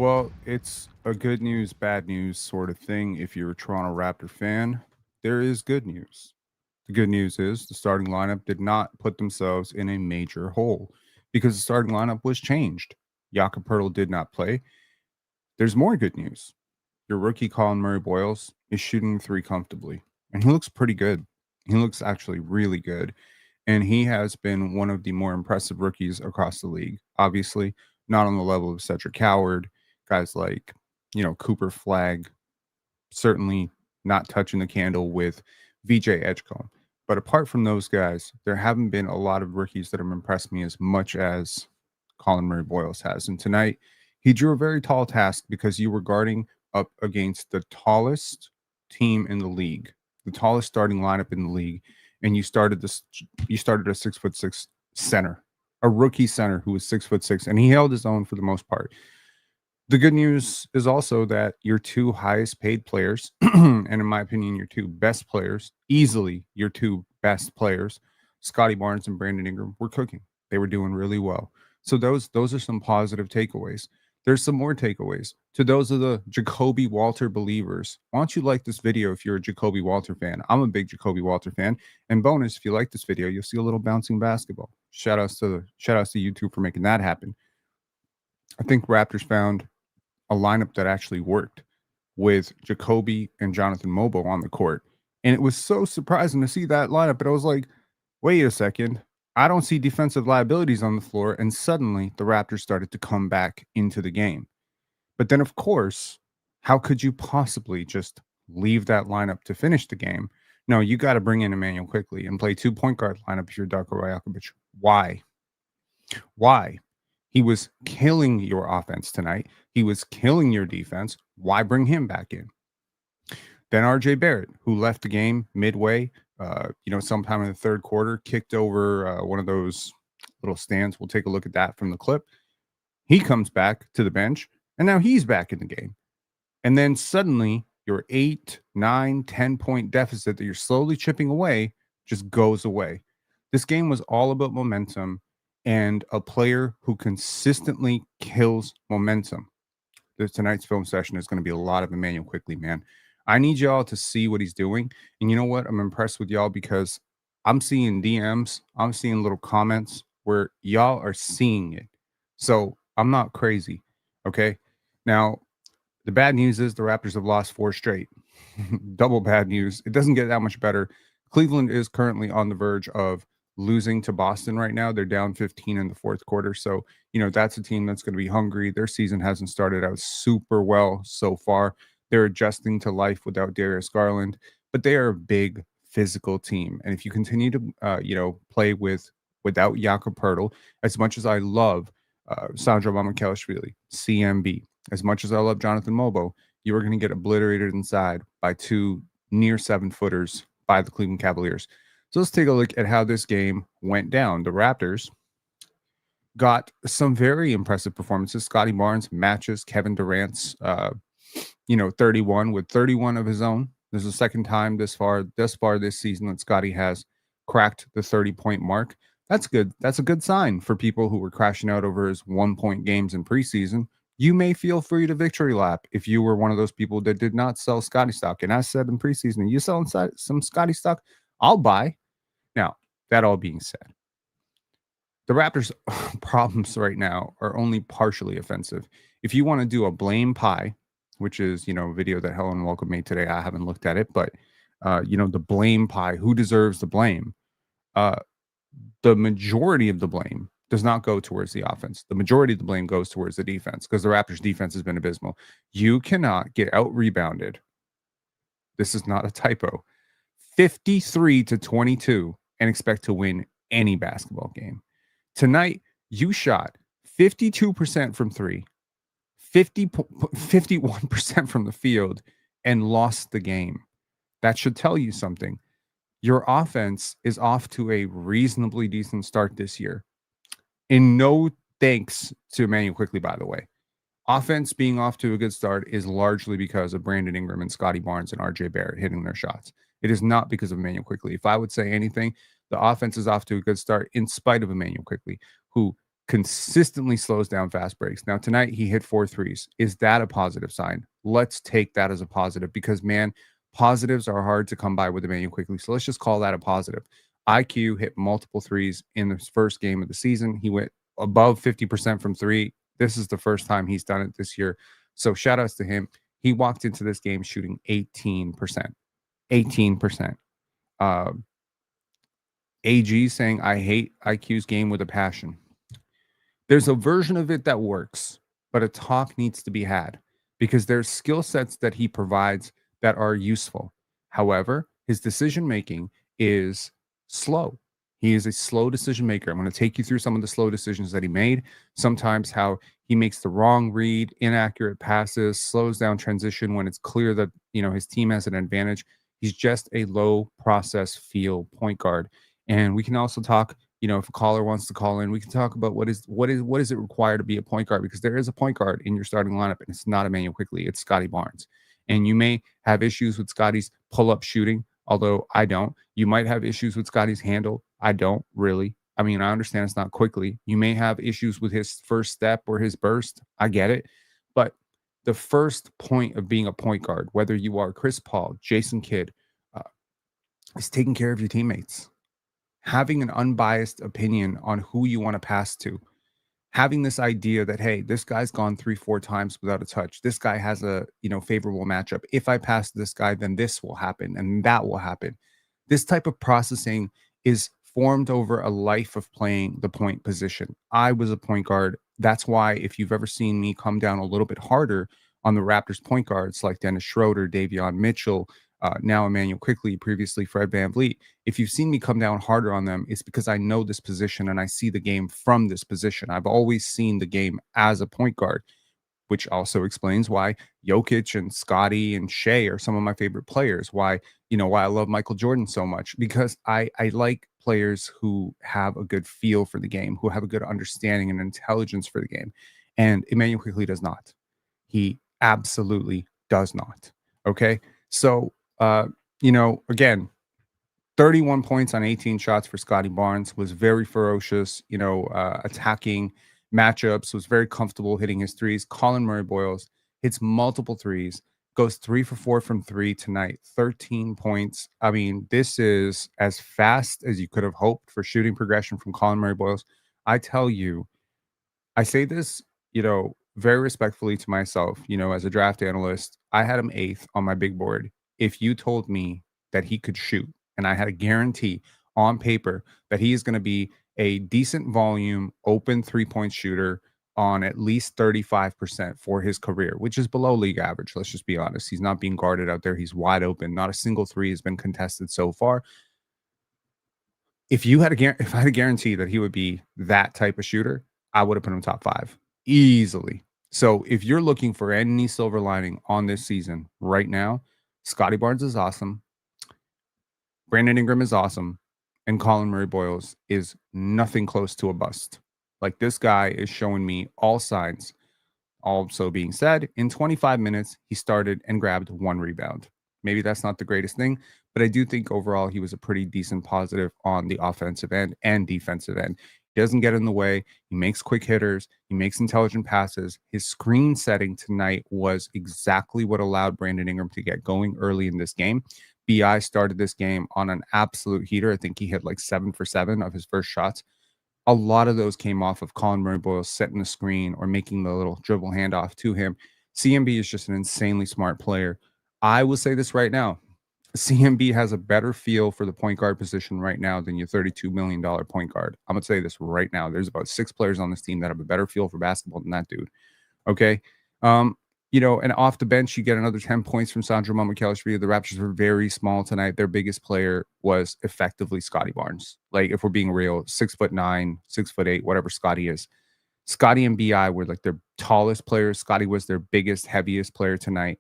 Well, it's a good news, bad news sort of thing. If you're a Toronto Raptor fan, there is good news. The good news is the starting lineup did not put themselves in a major hole because the starting lineup was changed. Jakob Poeltl did not play. There's more good news. Your rookie Collin Murray-Boyles is shooting three comfortably, and he looks pretty good. He looks actually really good, and he has been one of the more impressive rookies across the league. Obviously, not on the level of Cedric Howard, guys like Cooper Flagg, certainly not touching the candle with VJ Edgecombe. But apart from those guys, there haven't been a lot of rookies that have impressed me as much as Collin Murray-Boyles has. And tonight, he drew a very tall task because you were guarding up against the tallest team in the league, the tallest starting lineup in the league, and you started a 6'6" center, a rookie center who was 6'6", and he held his own for the most part. The good news is also that your two highest paid players, and in my opinion, your two best players, easily your two best players, Scottie Barnes and Brandon Ingram, were cooking. They were doing really well. So those are some positive takeaways. There's some more takeaways. To those of the Jacoby Walter believers, why don't you like this video if you're a Jacoby Walter fan? I'm a big Jacoby Walter fan. And bonus, if you like this video, you'll see a little bouncing basketball. Shout outs to YouTube for making that happen. I think Raptors found a lineup that actually worked with Jacoby and Jonathan Mobo on the court. And it was so surprising to see that lineup. But I was like, wait a second. I don't see defensive liabilities on the floor. And suddenly the Raptors started to come back into the game. But then, of course, how could you possibly just leave that lineup to finish the game? No, you got to bring in Immanuel Quickley and play 2-point guard lineup if you're Darko Rajaković. Why? Why? He was killing your offense tonight. He was killing your defense. Why bring him back in? Then RJ Barrett, who left the game midway, sometime in the third quarter, kicked over one of those little stands. We'll take a look at that from the clip. He comes back to the bench, and now he's back in the game. And then suddenly your 8, 9, 10-point deficit that you're slowly chipping away just goes away. This game was all about momentum and a player who consistently kills momentum. Tonight's film session is going to be a lot of Immanuel Quickley, man. I need y'all to see what he's doing. And you know what? I'm impressed with y'all because I'm seeing DMs. I'm seeing little comments where y'all are seeing it. So I'm not crazy. Okay. Now, the bad news is the Raptors have lost 4 straight. Double bad news. It doesn't get that much better. Cleveland is currently on the verge of losing to Boston right now. They're down 15 in the fourth quarter. So, that's a team that's going to be hungry. Their season hasn't started out super well so far. They're adjusting to life without Darius Garland, but they are a big physical team. And if you continue to, play without Jakob Poeltl, as much as I love Sandro Mamukelashvili, CMB, as much as I love Jonathan Mobo, you are going to get obliterated inside by 2 near 7-footers by the Cleveland Cavaliers. So let's take a look at how this game went down. The Raptors got some very impressive performances. Scottie Barnes matches Kevin Durant's, 31 with 31 of his own. This is the second time thus far this season that Scottie has cracked the 30-point mark. That's good. That's a good sign for people who were crashing out over his 1-point games in preseason. You may feel free to victory lap if you were one of those people that did not sell Scottie stock. And I said in preseason, you selling some Scottie stock? I'll buy. Now, that all being said, the Raptors' problems right now are only partially offensive. If you want to do a blame pie, which is, a video that Helen Welcome made today, I haven't looked at it, but, the blame pie, who deserves the blame? The majority of the blame does not go towards the offense. The majority of the blame goes towards the defense because the Raptors' defense has been abysmal. You cannot get out-rebounded. This is not a typo. 53-22 and expect to win any basketball game. Tonight, you shot 52% from 3, 51% from the field, and lost the game. That should tell you something. Your offense is off to a reasonably decent start this year. In no thanks to Immanuel Quickley, by the way. Offense being off to a good start is largely because of Brandon Ingram and Scottie Barnes and RJ Barrett hitting their shots. It is not because of Immanuel Quickley. If I would say anything, the offense is off to a good start in spite of Immanuel Quickley, who consistently slows down fast breaks. Now, tonight he hit 4 threes. Is that a positive sign? Let's take that as a positive because, man, positives are hard to come by with Immanuel Quickley. So let's just call that a positive. IQ hit multiple threes in the first game of the season. He went above 50% from three. This is the first time he's done it this year. So shout outs to him. He walked into this game shooting 18%. 18%. AG saying, I hate IQ's game with a passion. There's a version of it that works, but a talk needs to be had because there's skill sets that he provides that are useful. However, his decision making is slow. He is a slow decision maker. I'm going to take you through some of the slow decisions that he made. Sometimes how he makes the wrong read, inaccurate passes, slows down transition when it's clear that, his team has an advantage. He's just a low process feel point guard. And we can also talk, if a caller wants to call in, we can talk about what is it required to be a point guard, because there is a point guard in your starting lineup, and it's not Immanuel Quickley, it's Scottie Barnes. And you may have issues with Scottie's pull-up shooting, although I don't. You might have issues with Scottie's handle. I don't really. I mean, I understand it's not Quickley. You may have issues with his first step or his burst. I get it. But the first point of being a point guard, whether you are Chris Paul, Jason Kidd, is taking care of your teammates. Having an unbiased opinion on who you want to pass to. Having this idea that, hey, this guy's gone 3-4 times without a touch. This guy has a, favorable matchup. If I pass this guy, then this will happen and that will happen. This type of processing is formed over a life of playing the point position. I was a point guard. That's why if you've ever seen me come down a little bit harder on the Raptors point guards like Dennis Schroeder, Davion Mitchell, now Immanuel Quickley, previously Fred VanVleet. If you've seen me come down harder on them, it's because I know this position and I see the game from this position. I've always seen the game as a point guard, which also explains why Jokic and Scottie and Shea are some of my favorite players. Why I love Michael Jordan so much, because I like players who have a good feel for the game, who have a good understanding and intelligence for the game. And Immanuel Quickley does not. He absolutely does not. Okay. So, again, 31 points on 18 shots for Scottie Barnes, was very ferocious, attacking matchups, was very comfortable hitting his threes. Collin Murray-Boyles hits multiple threes, goes 3 for 4 from three tonight, 13 points. I mean, this is as fast as you could have hoped for shooting progression from Collin Murray-Boyles. I tell you, I say this, very respectfully to myself, as a draft analyst. I had him 8th on my big board. If you told me that he could shoot, and I had a guarantee on paper that he is going to be a decent volume, open 3-point shooter on at least 35% for his career, which is below league average. Let's just be honest. He's not being guarded out there. He's wide open. Not a single three has been contested so far. If I had a guarantee that he would be that type of shooter, I would have put him top 5 easily. So if you're looking for any silver lining on this season right now, Scottie Barnes is awesome. Brandon Ingram is awesome. And Collin Murray-Boyles is nothing close to a bust. Like, this guy is showing me all signs. Also being said, in 25 minutes, he started and grabbed 1 rebound. Maybe that's not the greatest thing, but I do think overall he was a pretty decent positive on the offensive end and defensive end. He doesn't get in the way. He makes quick hitters. He makes intelligent passes. His screen setting tonight was exactly what allowed Brandon Ingram to get going early in this game. BI started this game on an absolute heater. I think he hit like 7 for 7 of his first shots. A lot of those came off of Collin Murray-Boyles setting the screen or making the little dribble handoff to him. CMB is just an insanely smart player. I will say this right now. CMB has a better feel for the point guard position right now than your $32 million point guard. I'm going to say this right now. There's about 6 players on this team that have a better feel for basketball than that dude. Okay. And off the bench, you get another 10 points from Sandro Mamukelashvili. The Raptors were very small tonight. Their biggest player was effectively Scottie Barnes. Like, if we're being real, 6'9", 6'8", whatever Scottie is. Scottie and BI were like their tallest players. Scottie was their biggest, heaviest player tonight.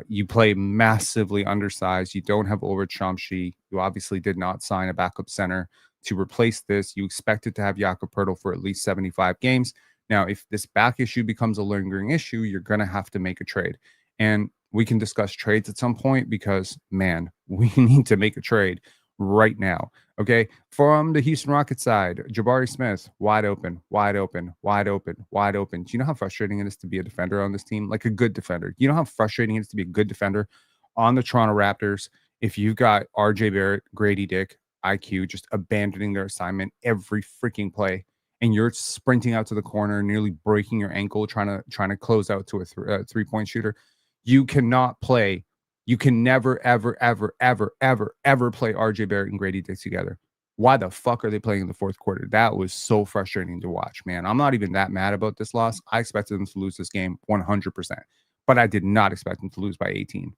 You play massively undersized. You don't have Ulrich Chomsky. You obviously did not sign a backup center to replace this. You expected to have Jakob Poeltl for at least 75 games. Now, if this back issue becomes a lingering issue, you're going to have to make a trade. And we can discuss trades at some point because, man, we need to make a trade. right now. Okay. From the Houston Rockets side, Jabari Smith, wide open, wide open, wide open, wide open. Do you know how frustrating it is to be a defender on this team? Like a good defender. You know how frustrating it is to be a good defender on the Toronto Raptors if you've got RJ Barrett, Gradey Dick, IQ just abandoning their assignment every freaking play, and you're sprinting out to the corner, nearly breaking your ankle, trying to close out to a 3-point shooter. You cannot play. You can never, ever, ever, ever, ever, ever play RJ Barrett and Gradey Dick together. Why the fuck are they playing in the fourth quarter? That was so frustrating to watch, man. I'm not even that mad about this loss. I expected them to lose this game 100%, but I did not expect them to lose by 18.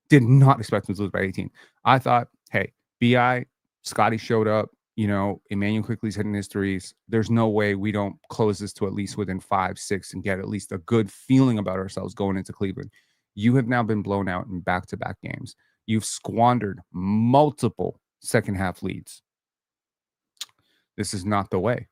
Did not expect them to lose by 18. I thought, hey, BI, Scottie showed up. You know, Immanuel Quickley's hitting his threes. There's no way we don't close this to at least within 5, 6 and get at least a good feeling about ourselves going into Cleveland. You have now been blown out in back-to-back games. You've squandered multiple second-half leads. This is not the way.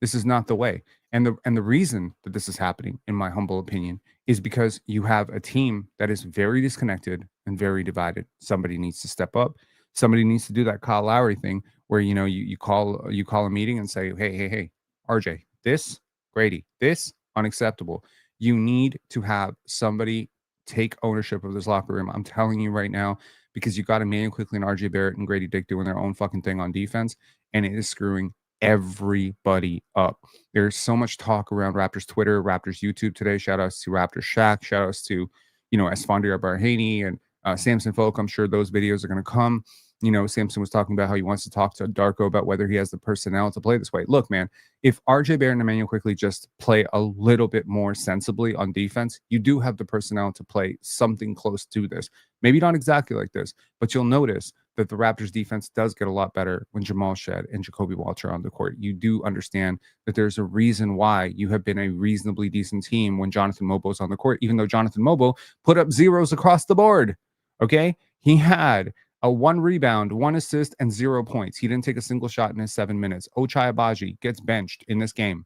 This is not the way. And the reason that this is happening, in my humble opinion, is because you have a team that is very disconnected and very divided. Somebody needs to step up. Somebody needs to do that Kyle Lowry thing where, you know, you call a meeting and say, hey, RJ, this, Gradey, this, unacceptable. You need to have somebody take ownership of this locker room. I'm telling you right now, because you got Immanuel Quickley and RJ Barrett and Gradey Dick doing their own fucking thing on defense, and it is screwing everybody up. There's so much talk around Raptors Twitter, Raptors YouTube today. Shout outs to Raptors Shaq. Shout outs to, you know, Esfandiar Barhaney and Samson Folk. I'm sure those videos are going to come. You know, Samson was talking about how he wants to talk to Darko about whether he has the personnel to play this way. Look, man, if RJ Barrett and Immanuel Quickley just play a little bit more sensibly on defense, you do have the personnel to play something close to this. Maybe not exactly like this, but you'll notice that the Raptors defense does get a lot better when Jamal Shead and Jakob Poeltl are on the court. You do understand that there's a reason why you have been a reasonably decent team when Jonathan Mobo's on the court, even though Jonathan Mobo put up zeros across the board. Okay? He had a 1 rebound, 1 assist, and 0 points. He didn't take a single shot in his 7 minutes. Ochai Agbaji gets benched in this game.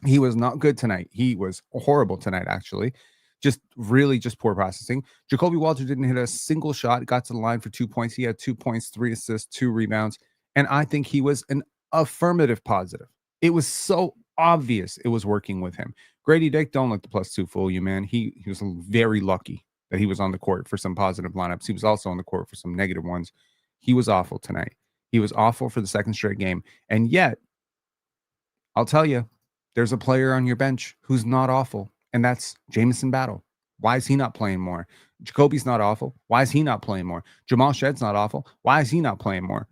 He was not good tonight. He was horrible tonight, actually. Just poor processing. Jakob Poeltl didn't hit a single shot, got to the line for 2 points. He had 2 points, 3 assists, 2 rebounds. And I think he was an affirmative positive. It was so obvious it was working with him. Gradey Dick, don't let the +2 fool you, man. He was very lucky that he was on the court for some positive lineups. He was also on the court for some negative ones. He was awful tonight. He was awful for the second straight game. And yet, I'll tell you, there's a player on your bench who's not awful, and that's Jamison Battle. Why is he not playing more? Jacoby's not awful. Why is he not playing more? Jamal Shead's not awful. Why is he not playing more?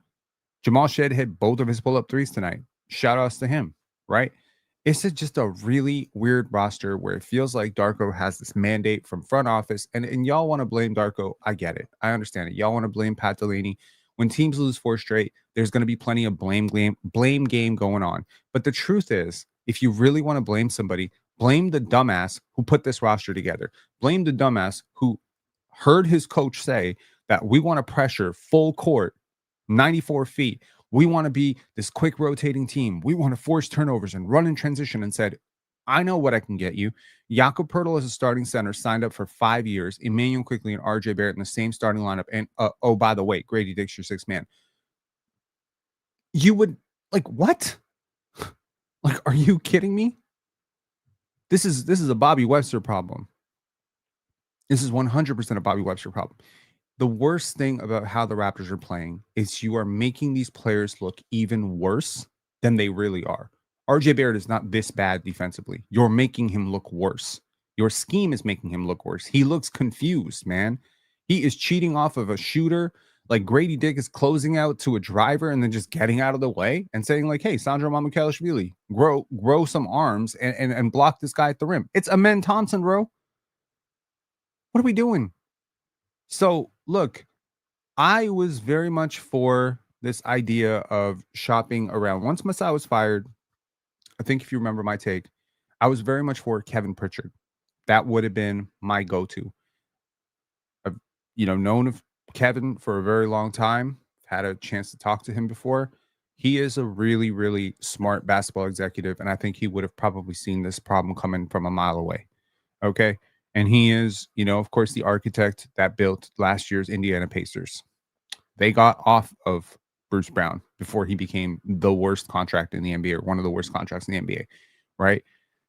Jamal Shead hit both of his pull-up threes tonight. Shout outs to him, right? It's just a really weird roster where it feels like Darko has this mandate from front office, and y'all want to blame Darko. I get it. I understand it. Y'all want to blame Pat Delaney. When teams lose 4 straight, there's going to be plenty of blame game going on. But the truth is, if you really want to blame somebody, blame the dumbass who put this roster together. Blame the dumbass who heard his coach say that we want to pressure full court, 94 feet. We want to be this quick rotating team. We want to force turnovers and run in transition, and said, I know what I can get you. Jakob Poeltl as a starting center signed up for 5 years. Immanuel Quickley and RJ Barrett in the same starting lineup. And oh, by the way, Gradey Dick's your 6th man. You would, like, what? Like, are you kidding me? This is a Bobby Webster problem. This is 100% a Bobby Webster problem. The worst thing about how the Raptors are playing is you are making these players look even worse than they really are. RJ Barrett is not this bad defensively. You're making him look worse. Your scheme is making him look worse. He looks confused, man. He is cheating off of a shooter. Like, Gradey Dick is closing out to a driver and then just getting out of the way and saying, like, hey, Sandro Mamukelashvili, grow some arms and block this guy at the rim. It's Amen Thompson, bro. What are we doing? So, look, I was very much for this idea of shopping around. Once Masai was fired, I think if you remember my take, I was very much for Kevin Pritchard. That would have been my go-to. I've, known of Kevin for a very long time. Had a chance to talk to him before. He is a really, really smart basketball executive, and I think he would have probably seen this problem coming from a mile away. Okay? And he is, of course, the architect that built last year's Indiana Pacers. They got off of Bruce Brown before he became the worst contract in the NBA, or one of the worst contracts in the NBA, right?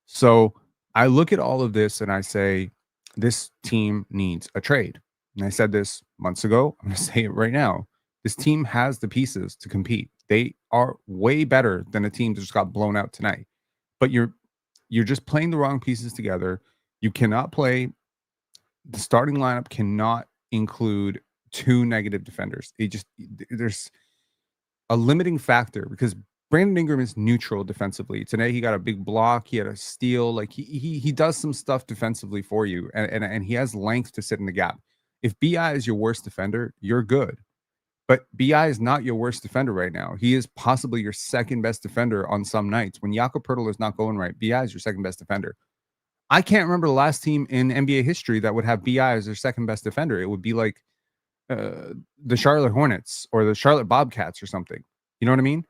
So I look at all of this and I say, this team needs a trade. And I said this months ago. I'm going to say it right now. This team has the pieces to compete. They are way better than a team that just got blown out tonight. But you're just playing the wrong pieces together. You cannot play. The starting lineup cannot include two negative defenders. There's a limiting factor because Brandon Ingram is neutral defensively. Today he got a big block, he had a steal. Like he does some stuff defensively for you, and he has length to sit in the gap. If BI is your worst defender, you're good. But BI is not your worst defender right now. He is possibly your second best defender on some nights. When Jakob Poeltl is not going right, BI is your second best defender. I can't remember the last team in NBA history that would have BI as their second best defender. It would be like the Charlotte Hornets or the Charlotte Bobcats or something. You know what I mean?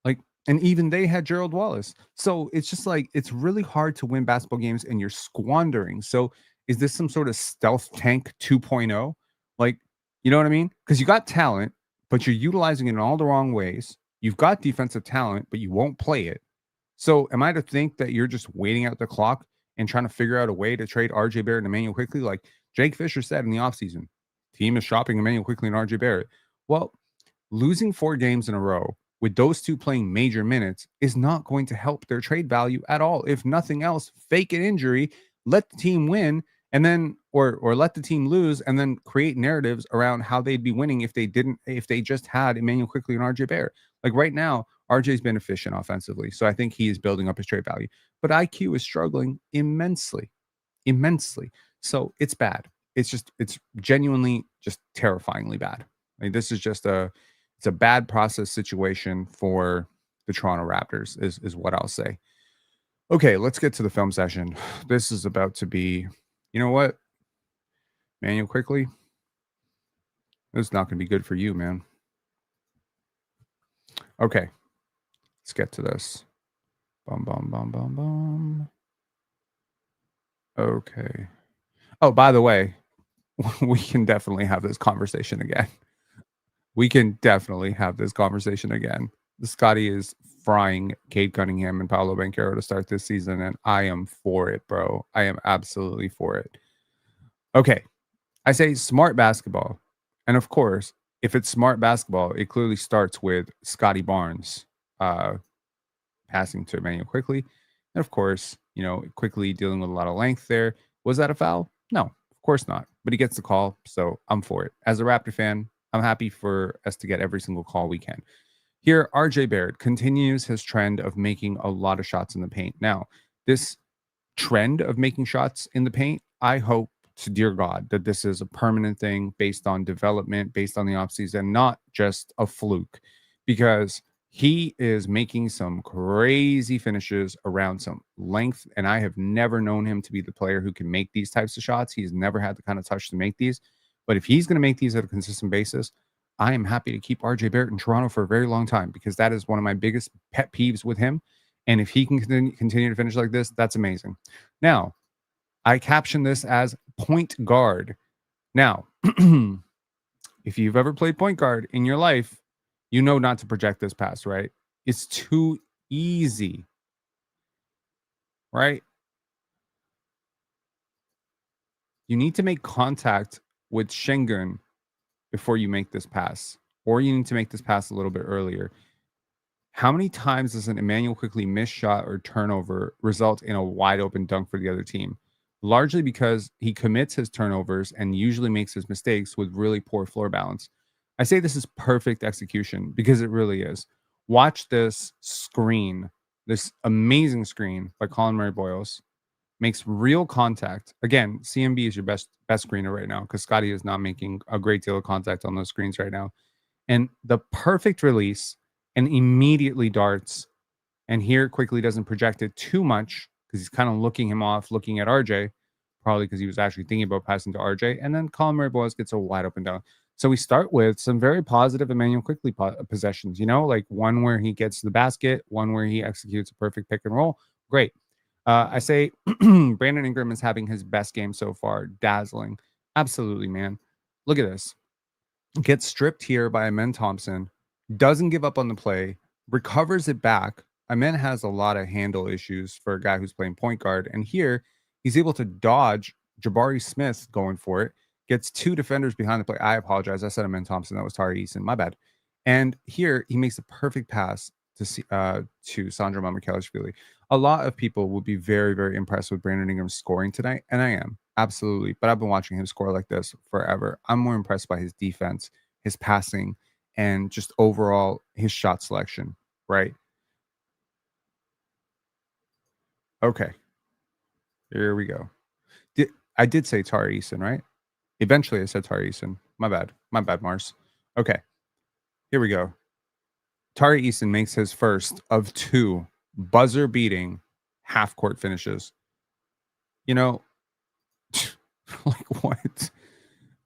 Like, and even they had Gerald Wallace. So it's just like, it's really hard to win basketball games and you're squandering. So is this some sort of stealth tank 2.0? Like, you know what I mean? Because you got talent, but you're utilizing it in all the wrong ways. You've got defensive talent, but you won't play it. So am I to think that you're just waiting out the clock and trying to figure out a way to trade RJ Barrett and Immanuel Quickley? Like Jake Fisher said in the offseason, team is shopping Immanuel Quickley and RJ Barrett. Well, losing 4 games in a row with those two playing major minutes is not going to help their trade value at all. If nothing else, fake an injury, let the team win, and then or let the team lose, and then create narratives around how they'd be winning if they just had Immanuel Quickley and RJ Barrett. Like right now, RJ's been efficient offensively, so I think he is building up his trade value. But IQ is struggling immensely. So it's bad. It's genuinely just terrifyingly bad. I mean, this is just it's a bad process situation for the Toronto Raptors is what I'll say. Okay, let's get to the film session. This is about to be, you know what? Immanuel Quickley, this is not going to be good for you, man. Okay, let's get to this. Bum. Okay. Oh, by the way, we can definitely have this conversation again. The Scottie is frying Cade Cunningham and Paolo Banchero to start this season, and I am for it, bro. I am absolutely for it. Okay. I say smart basketball. And of course, if it's smart basketball, it clearly starts with Scottie Barnes passing to Immanuel Quickley. And of course, Quickley dealing with a lot of length there. Was that a foul? No, of course not. But he gets the call, so I'm for it. As a Raptor fan, I'm happy for us to get every single call we can. Here, RJ Barrett continues his trend of making a lot of shots in the paint. Now, this trend of making shots in the paint, I hope to dear God that this is a permanent thing based on development, based on the offseason, not just a fluke, because he is making some crazy finishes around some length, and I have never known him to be the player who can make these types of shots. He's never had the kind of touch to make these, but if he's going to make these at a consistent basis, I am happy to keep RJ Barrett in Toronto for a very long time, because that is one of my biggest pet peeves with him. And if he can continue to finish like this, that's amazing. Now, I caption this as point guard. Now, if you've ever played point guard in your life, you know not to project this pass, right? It's too easy, right? You need to make contact with Şengün before you make this pass, or you need to make this pass a little bit earlier. How many times does an Immanuel Quickley missed shot or turnover result in a wide open dunk for the other team? Largely because he commits his turnovers and usually makes his mistakes with really poor floor balance. I say this is perfect execution because it really is. Watch this screen, this amazing screen by Collin Murray-Boyles. Makes real contact. Again, CMB is your best screener right now because Scottie is not making a great deal of contact on those screens right now. And the perfect release, and immediately darts. And here Quickley doesn't project it too much because he's kind of looking him off, looking at RJ, probably because he was actually thinking about passing to RJ. And then Collin Murray-Boyles gets a wide open dunk. So we start with some very positive Immanuel Quickley possessions, like one where he gets to the basket, one where he executes a perfect pick and roll. Great. I say Brandon Ingram is having his best game so far. Dazzling. Absolutely, man. Look at this. Gets stripped here by Amen Thompson. doesn't give up on the play, recovers it back. Amen has a lot of handle issues for a guy who's playing point guard. And here he's able to dodge Jabari Smith going for it, gets two defenders behind the play. I apologize. I said Amen Thompson. That was Tari Eason. My bad. And here he makes a perfect pass to Sandro Mamukelashvili. A lot of people would be very, very impressed with Brandon Ingram's scoring tonight. And I am. Absolutely. But I've been watching him score like this forever. I'm more impressed by his defense, his passing, and just overall his shot selection, right? Okay, here we go. I did say Tari Eason, right? Eventually I said Tari Eason. My bad, Mars. Okay, here we go. Tari Eason makes his first of two buzzer-beating half-court finishes. You know, like what?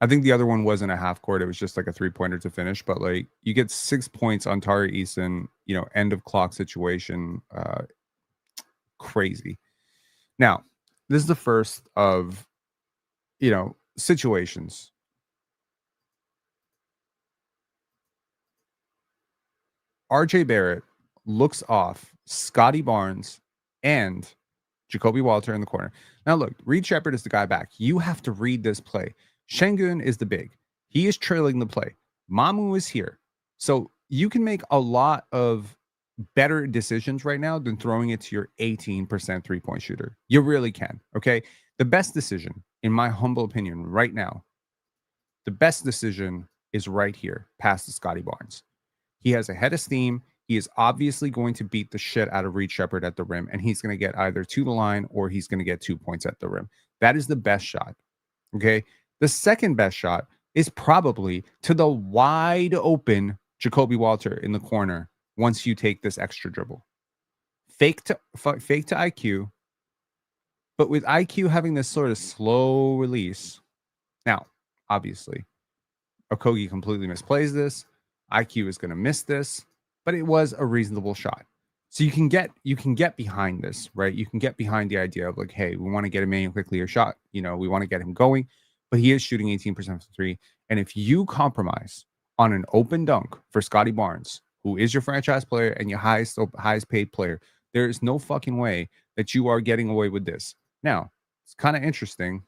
I think the other one wasn't a half court. It was just like a three-pointer to finish. But like you get 6 points on Tari Eason, end of clock situation. Crazy. Now, this is the first of, situations. RJ Barrett looks off Scottie Barnes and Jakob Poeltl in the corner. Now, look, Reed Sheppard is the guy back. You have to read this play. Şengün is the big. He is trailing the play. Mamu is here. So you can make a lot of better decisions right now than throwing it to your 18% three-point shooter. You really can, okay? The best decision, in my humble opinion, right now, the best decision is right here, past to Scottie Barnes. He has a head of steam. He is obviously going to beat the shit out of Reed Sheppard at the rim, and he's going to get either to the line or he's going to get 2 points at the rim. That is the best shot, okay? The second best shot is probably to the wide open Jakob Poeltl in the corner once you take this extra dribble. Fake to IQ, but with IQ having this sort of slow release. Now, obviously, Okogie completely misplays this. IQ is going to miss this, but it was a reasonable shot. So you can get behind this, right? You can get behind the idea of like, hey, we want to get Immanuel Quickley a shot. We want to get him going, but he is shooting 18% from three. And if you compromise on an open dunk for Scottie Barnes, who is your franchise player and your highest paid player, there is no fucking way that you are getting away with this. Now, it's kind of interesting.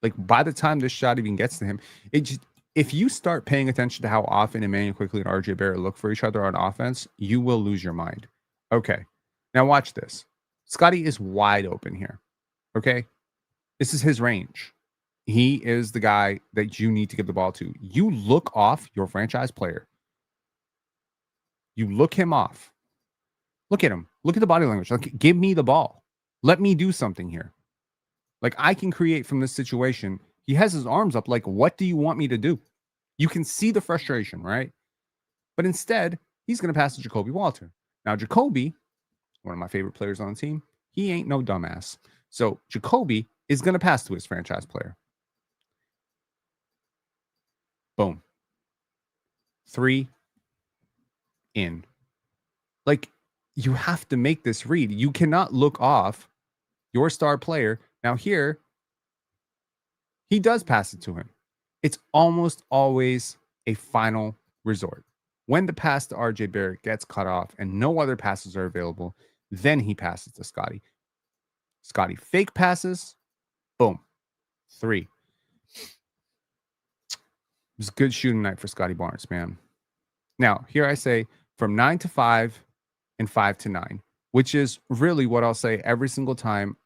Like by the time this shot even gets to him, if you start paying attention to how often Immanuel Quickley and RJ Barrett look for each other on offense, you will lose your mind. Okay. Now watch this. Scottie is wide open here. Okay. This is his range. He is the guy that you need to give the ball to. You look off your franchise player. You look him off. Look at him. Look at the body language. Like, give me the ball. Let me do something here. Like, I can create from this situation. He has his arms up like, what do you want me to do? You can see the frustration, right? But instead, he's going to pass to Jakob Poeltl. Now, Jacoby, one of my favorite players on the team, he ain't no dumbass. So Jacoby is going to pass to his franchise player. Boom. 3 in. Like, you have to make this read. You cannot look off your star player. Now here, he does pass it to him. It's almost always a final resort. When the pass to RJ Barrett gets cut off and no other passes are available, then he passes to Scottie. Scottie fake passes. Boom. 3. It was a good shooting night for Scottie Barnes, man. Now, here I say from 9 to 5 and 5 to 9, which is really what I'll say every single time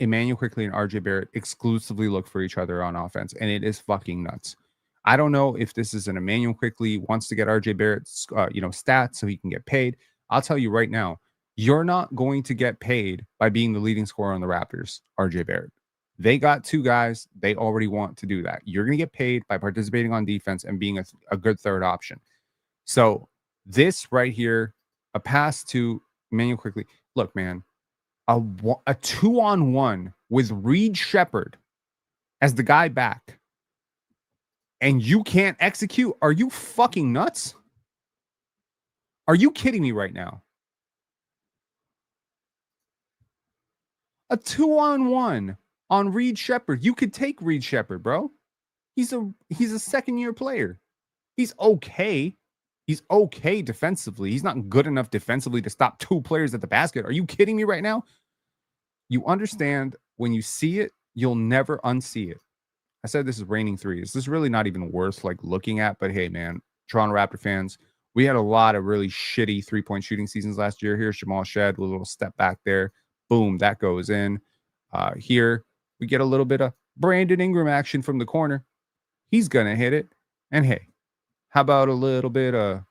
Immanuel Quickley and RJ Barrett exclusively look for each other on offense, and it is fucking nuts. I don't know if this is an Immanuel Quickley wants to get RJ Barrett's stats so he can get paid. I'll tell you right now, you're not going to get paid by being the leading scorer on the Raptors, RJ Barrett. They got 2 guys. They already want to do that. You're going to get paid by participating on defense and being a good third option. So this right here, a pass to Immanuel Quickley. Look, man, a 2-on-1 with Reed Sheppard as the guy back, and you can't execute? Are you fucking nuts? Are you kidding me right now? A 2-on-1 on Reed Shepherd. You could take Reed Shepherd, bro. He's a second-year player. He's okay. He's okay defensively. He's not good enough defensively to stop 2 players at the basket. Are you kidding me right now? You understand when you see it, you'll never unsee it. I said this is raining threes. This is really not even worth like looking at, but hey, man, Toronto Raptor fans, we had a lot of really shitty 3-point shooting seasons last year. Here's Jamal Shed with a little step back there. Boom, that goes in. Here, we get a little bit of Brandon Ingram action from the corner. He's going to hit it. And hey, how about a little bit of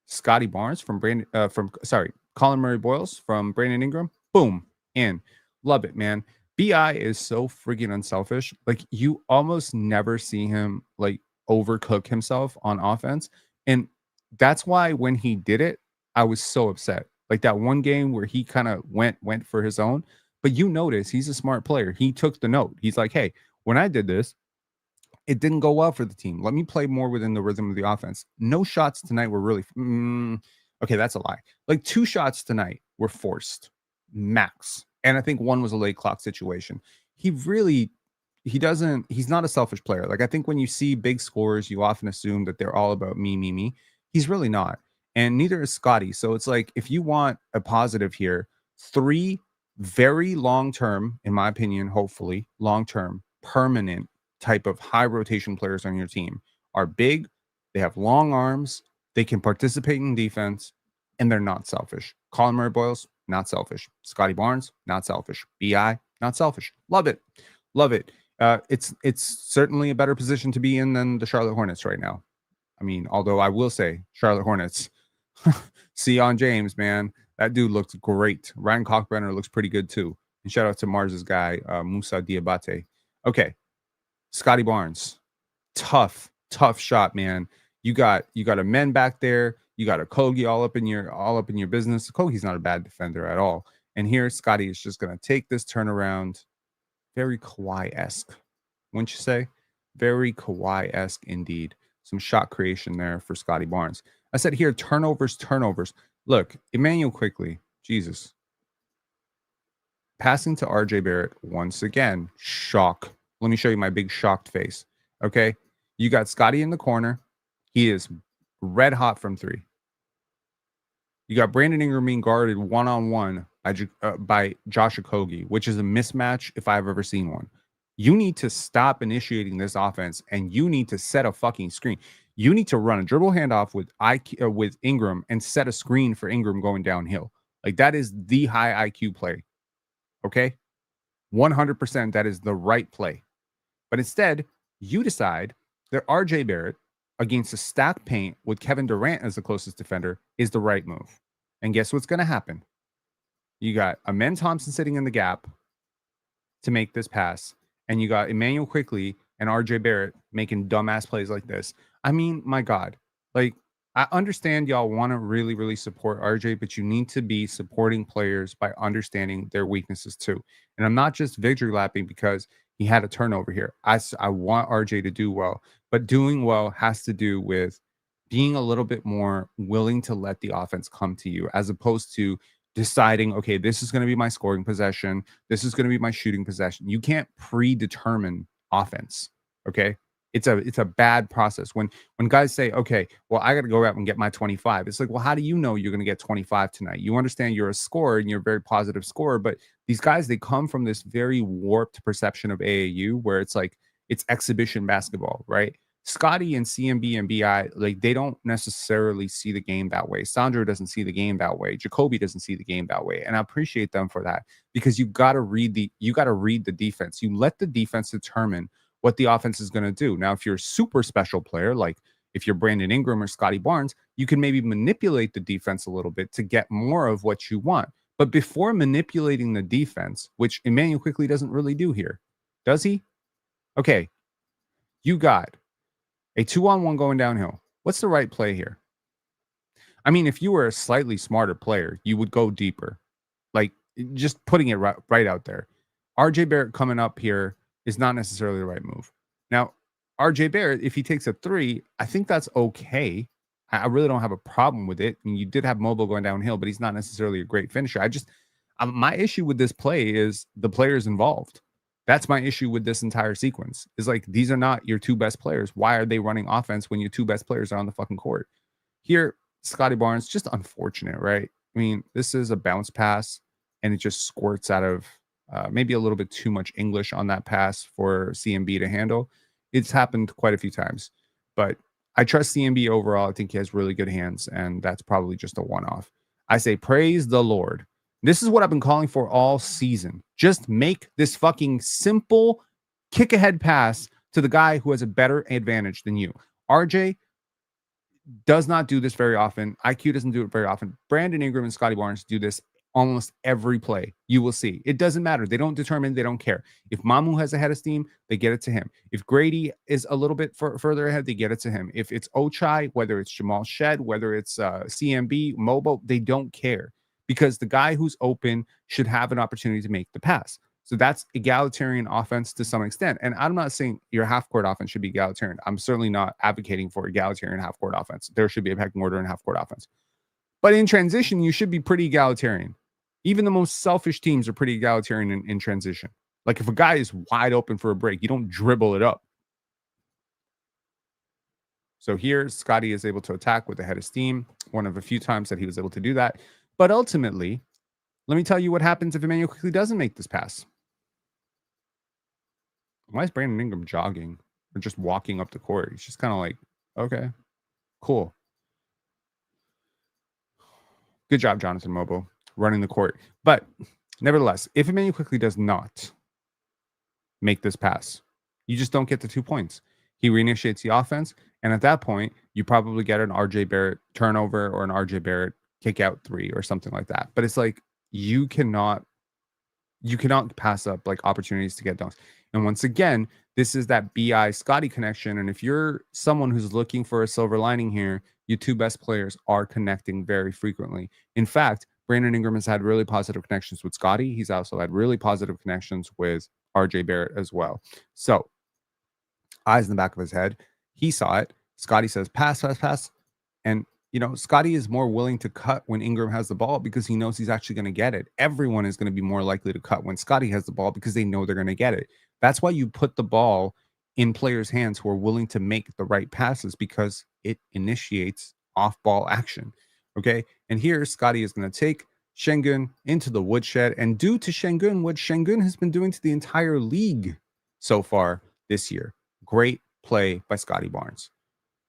Scottie Barnes from Collin Murray-Boyles from Brandon Ingram? Boom, in. Love it, man. BI is so freaking unselfish. Like, you almost never see him like overcook himself on offense. And that's why when he did it, I was so upset. Like that one game where he kind of went for his own. But you notice he's a smart player. He took the note. He's like, hey, when I did this, it didn't go well for the team. Let me play more within the rhythm of the offense. No shots tonight were really okay, that's a lie. Like 2 shots tonight were forced max. And I think one was a late clock situation. He's not a selfish player. Like I think when you see big scores, you often assume that they're all about me. He's really not. And neither is Scottie. So it's like, if you want a positive here, 3 very long-term, in my opinion, hopefully long-term, permanent type of high rotation players on your team are big. They have long arms. They can participate in defense, and they're not selfish. Collin Murray-Boyles, not selfish. Scottie Barnes, not selfish. BI, not selfish. Love it. Love it. It's certainly a better position to be in than the Charlotte Hornets right now. I mean, although I will say Charlotte Hornets, Sion James, man, that dude looks great. Ryan Cockbrenner looks pretty good too. And shout out to Mars's guy, Musa Diabate. Okay, Scottie Barnes, tough shot, man. You got a men back there. You got a Kogi all up in your business. Kogi's not a bad defender at all. And here, Scottie is just gonna take this turnaround. Very Kawhi-esque, wouldn't you say? Very Kawhi-esque indeed. Some shot creation there for Scottie Barnes. I said here, turnovers. Look, Immanuel Quickley, Jesus. Passing to RJ Barrett once again. Shock. Let me show you my big shocked face. Okay. You got Scottie in the corner. He is red hot from 3. You got Brandon Ingram being guarded one-on-one by Josh Okogie, which is a mismatch if I've ever seen one. You need to stop initiating this offense, and you need to set a fucking screen. You need to run a dribble handoff with Ingram and set a screen for Ingram going downhill. Like, that is the high IQ play. Okay? 100% that is the right play. But instead, you decide that RJ Barrett against a stacked paint with Kevin Durant as the closest defender is the right move. And guess what's going to happen? You got Amen Thompson sitting in the gap to make this pass, and you got Immanuel Quickley and RJ Barrett making dumbass plays like this. I mean, my God. Like, I understand y'all want to really, really support RJ, but you need to be supporting players by understanding their weaknesses too. And I'm not just victory lapping because he had a turnover here. I want RJ to do well, but doing well has to do with being a little bit more willing to let the offense come to you, as opposed to deciding, okay, this is going to be my scoring possession. This is going to be my shooting possession. You can't predetermine offense. Okay. It's a bad process. When guys say, okay, well, I got to go out and get my 25. It's like, well, how do you know you're going to get 25 tonight? You understand you're a scorer and you're a very positive scorer, but these guys, they come from this very warped perception of AAU where it's like, it's exhibition basketball, right? Scottie and CMB and BI, like, they don't necessarily see the game that way. Sandro doesn't see the game that way. Jacoby doesn't see the game that way. And I appreciate them for that, because you got to read the defense. You let the defense determine what the offense is going to do. Now, if you're a super special player, like if you're Brandon Ingram or Scottie Barnes, you can maybe manipulate the defense a little bit to get more of what you want. But before manipulating the defense, which Immanuel Quickley doesn't really do here, does he? Okay, you got a 2-on-1 going downhill. What's the right play here? I mean, if you were a slightly smarter player, you would go deeper. Like, just putting it right out there. RJ Barrett coming up here is not necessarily the right move. Now, RJ Barrett, if he takes a 3, I think that's okay. I really don't have a problem with it. I mean, you did have Mobile going downhill, but he's not necessarily a great finisher. My issue with this play is the players involved. That's my issue with this entire sequence. Is like, these are not your two best players. Why are they running offense when your two best players are on the fucking court? Here, Scottie Barnes, just unfortunate, right? I mean, this is a bounce pass, and it just squirts out of maybe a little bit too much English on that pass for CMB to handle. It's happened quite a few times, but I trust CMB overall. I think he has really good hands, and that's probably just a one-off. I say praise the Lord. This is what I've been calling for all season. Just make this fucking simple kick ahead pass to the guy who has a better advantage than you. RJ does not do this very often. IQ doesn't do it very often. Brandon Ingram and Scottie Barnes do this almost every play. You will see. It doesn't matter. They don't determine. They don't care. If Mamu has a head of steam, they get it to him. If Gradey is a little bit further ahead, they get it to him. If it's Ochai, whether it's Jamal Shed, whether it's CMB, Mobo, they don't care, because the guy who's open should have an opportunity to make the pass. So that's egalitarian offense to some extent. And I'm not saying your half-court offense should be egalitarian. I'm certainly not advocating for egalitarian half-court offense. There should be a pecking order in half-court offense. But in transition, you should be pretty egalitarian. Even the most selfish teams are pretty egalitarian in transition. Like, if a guy is wide open for a break, you don't dribble it up. So here, Scottie is able to attack with a head of steam. One of a few times that he was able to do that. But ultimately, let me tell you what happens if Immanuel Quickley doesn't make this pass. Why is Brandon Ingram jogging or just walking up the court? He's just kind of like, okay, cool. Good job, Jonathan Mobo, running the court. But nevertheless, if Immanuel Quickley does not make this pass, you just don't get the 2 points. He reinitiates the offense, and at that point, you probably get an RJ Barrett turnover or an RJ Barrett kick out 3 or something like that. But it's like, you cannot pass up like opportunities to get dunks. And once again, this is that BI Scottie connection. And if you're someone who's looking for a silver lining here, your two best players are connecting very frequently. In fact, Brandon Ingram has had really positive connections with Scottie. He's also had really positive connections with RJ Barrett as well. So, eyes in the back of his head, he saw it. Scottie says, pass, pass, pass. And Scottie is more willing to cut when Ingram has the ball because he knows he's actually going to get it. Everyone is going to be more likely to cut when Scottie has the ball because they know they're going to get it. That's why you put the ball in players' hands who are willing to make the right passes, because it initiates off-ball action. Okay? And here, Scottie is going to take Şengün into the woodshed and do to Şengün what Şengün has been doing to the entire league so far this year. Great play by Scottie Barnes.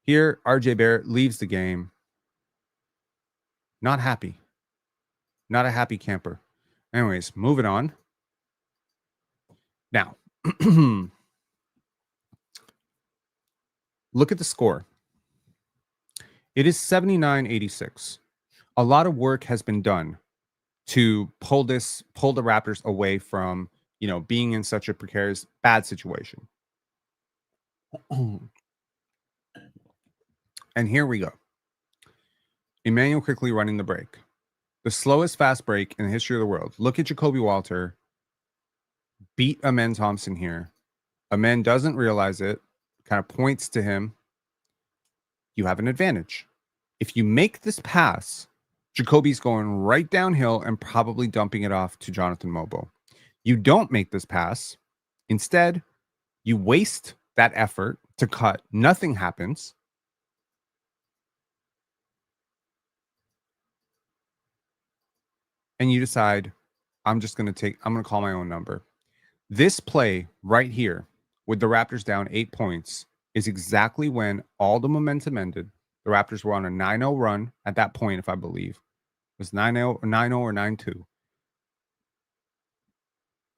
Here, RJ Barrett leaves the game. Not happy. Not a happy camper. Anyways, moving on. Now, look at the score. It is 79-86. A lot of work has been done to pull the Raptors away from, being in such a precarious, bad situation. And here we go. Immanuel Quickley running the break. The slowest fast break in the history of the world. Look at Jakob Poeltl beat Amen Thompson here. Amen doesn't realize it, kind of points to him. You have an advantage. If you make this pass, Jacoby's going right downhill and probably dumping it off to Jonathan Mobo. You don't make this pass. Instead, you waste that effort to cut. Nothing happens. And you decide, I'm going to call my own number. This play right here with the Raptors down 8 points is exactly when all the momentum ended. The Raptors were on a 9-0 run at that point, if I believe. It was 9-0 or 9-2.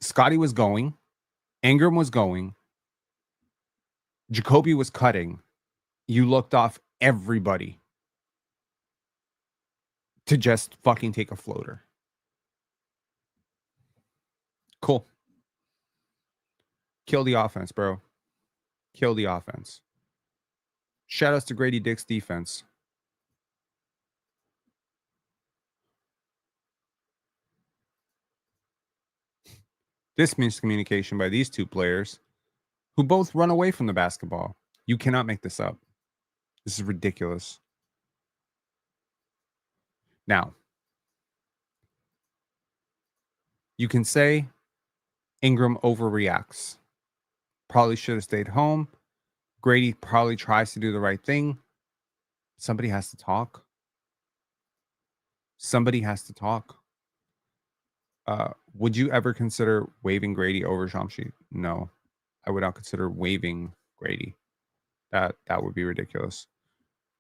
Scottie was going. Ingram was going. Jacoby was cutting. You looked off everybody to just fucking take a floater. Cool. Kill the offense, bro. Kill the offense. Shout outs to Gradey Dick's defense. This miscommunication by these two players who both run away from the basketball. You cannot make this up. This is ridiculous. Now, you can say Ingram overreacts. Probably should have stayed home. Gradey probably tries to do the right thing. Somebody has to talk. Somebody has to talk. Would you ever consider waiving Gradey over Shamshi? No, I would not consider waiving Gradey. That would be ridiculous.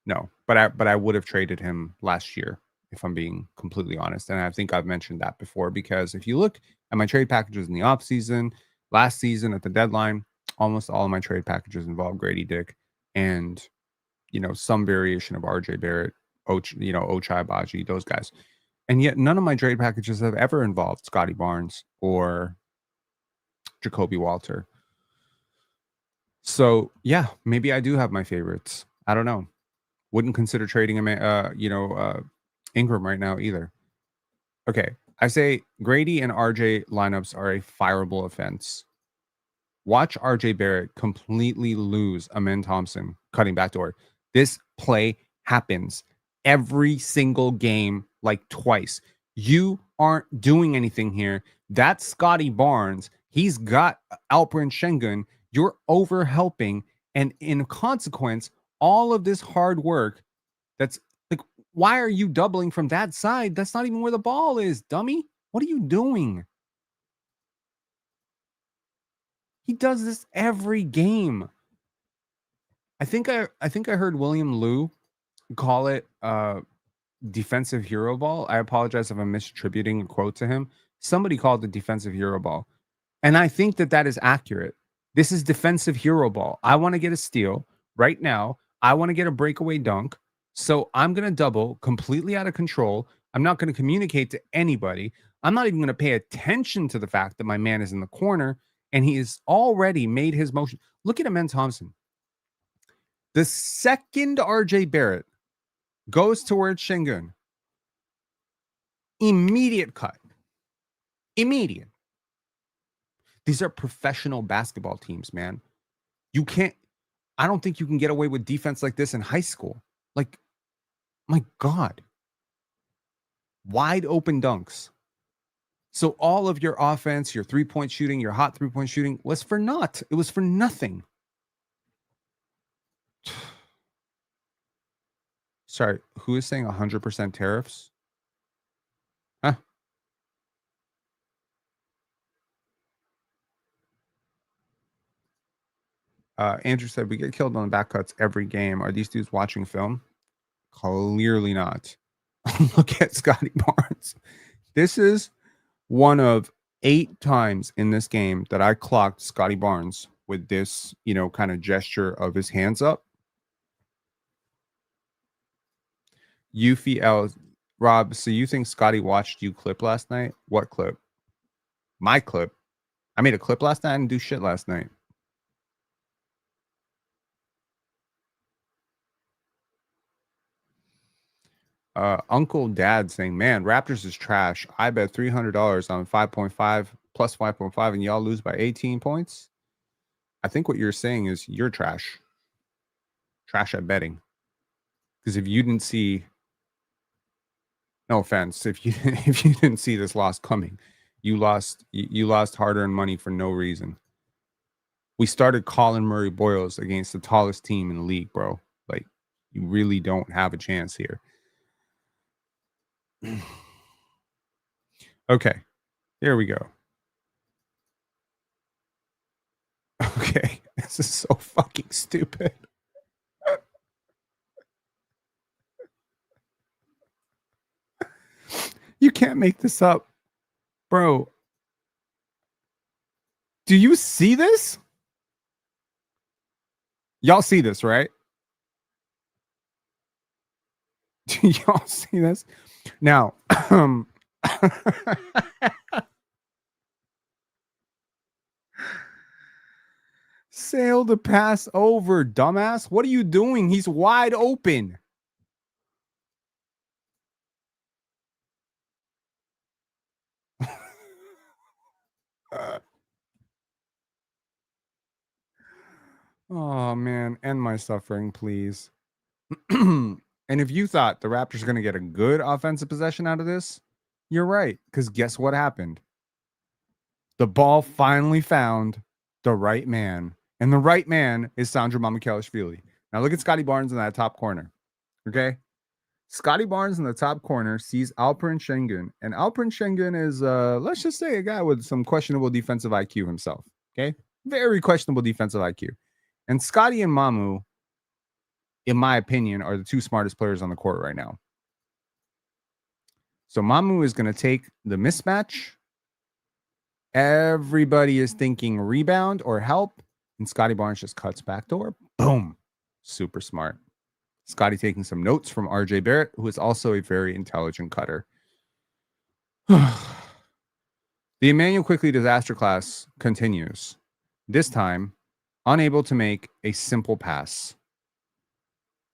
No, but I would have traded him last year, if I'm being completely honest. And I think I've mentioned that before, because if you look at my trade packages in the offseason, last season at the deadline, almost all of my trade packages involve Gradey Dick and, some variation of RJ Barrett, Ochai Baji, those guys. And yet none of my trade packages have ever involved Scottie Barnes or Jakob Poeltl. So, yeah, maybe I do have my favorites. I don't know. Wouldn't consider trading him, Ingram right now either. Okay, I say Gradey and RJ lineups are a fireable offense. Watch RJ Barrett completely lose Amen Thompson cutting backdoor. This play happens every single game, like twice. You aren't doing anything here. That's Scottie Barnes. He's got Alperen Şengün. You're over helping. And in consequence, all of this hard work, that's like, why are you doubling from that side? That's not even where the ball is, dummy. What are you doing? He does this every game. I think I heard William Liu call it defensive hero ball. I apologize if I'm misattributing a quote to him. Somebody called it defensive hero ball. And I think that is accurate. This is defensive hero ball. I want to get a steal right now. I want to get a breakaway dunk. So I'm going to double completely out of control. I'm not going to communicate to anybody. I'm not even going to pay attention to the fact that my man is in the corner and he has already made his motion. Look at Amen Thompson. The second RJ Barrett goes towards Şengün, immediate cut. Immediate. These are professional basketball teams, man. I don't think you can get away with defense like this in high school. Like, my God. Wide open dunks. So all of your offense, your three-point shooting, your hot three-point shooting was for naught. It was for nothing. Sorry, who is saying 100% tariffs? Huh? Andrew said, we get killed on the back cuts every game. Are these dudes watching film? Clearly not. Look at Scottie Barnes. This is one of 8 times in this game that I clocked Scottie Barnes with this, kind of gesture of his hands up. Yuffie L. Rob, so you think Scottie watched you clip last night? What clip? My clip. I made a clip last night and do shit last night. Uncle Dad saying, man, Raptors is trash. I bet $300 on 5.5 plus 5.5 and y'all lose by 18 points. I think what you're saying is you're trash. Trash at betting. Because if you didn't see, no offense, if you didn't see this loss coming, you lost hard-earned money for no reason. We started Collin Murray-Boyles against the tallest team in the league, bro. Like, you really don't have a chance here. Okay, here we go. Okay, this is so fucking stupid. You can't make this up, bro. Do you see this? Y'all see this, right? Do y'all see this? Now, sail the pass over, dumbass. What are you doing? He's wide open. Oh, man. End my suffering, please. And if you thought the Raptors are going to get a good offensive possession out of this, you're right. Because guess what happened? The ball finally found the right man. And the right man is Sandro Mamukelashvili. Now look at Scottie Barnes in that top corner. Okay. Scottie Barnes in the top corner sees Alperen Şengün. And Alperen Şengün is, let's just say, a guy with some questionable defensive IQ himself. Okay. Very questionable defensive IQ. And Scottie and Mamu, in my opinion, are the two smartest players on the court right now. So Mamu is going to take the mismatch. Everybody is thinking rebound or help. And Scottie Barnes just cuts back door. Boom. Super smart. Scottie taking some notes from RJ Barrett, who is also a very intelligent cutter. The Immanuel Quickley disaster class continues. This time, unable to make a simple pass.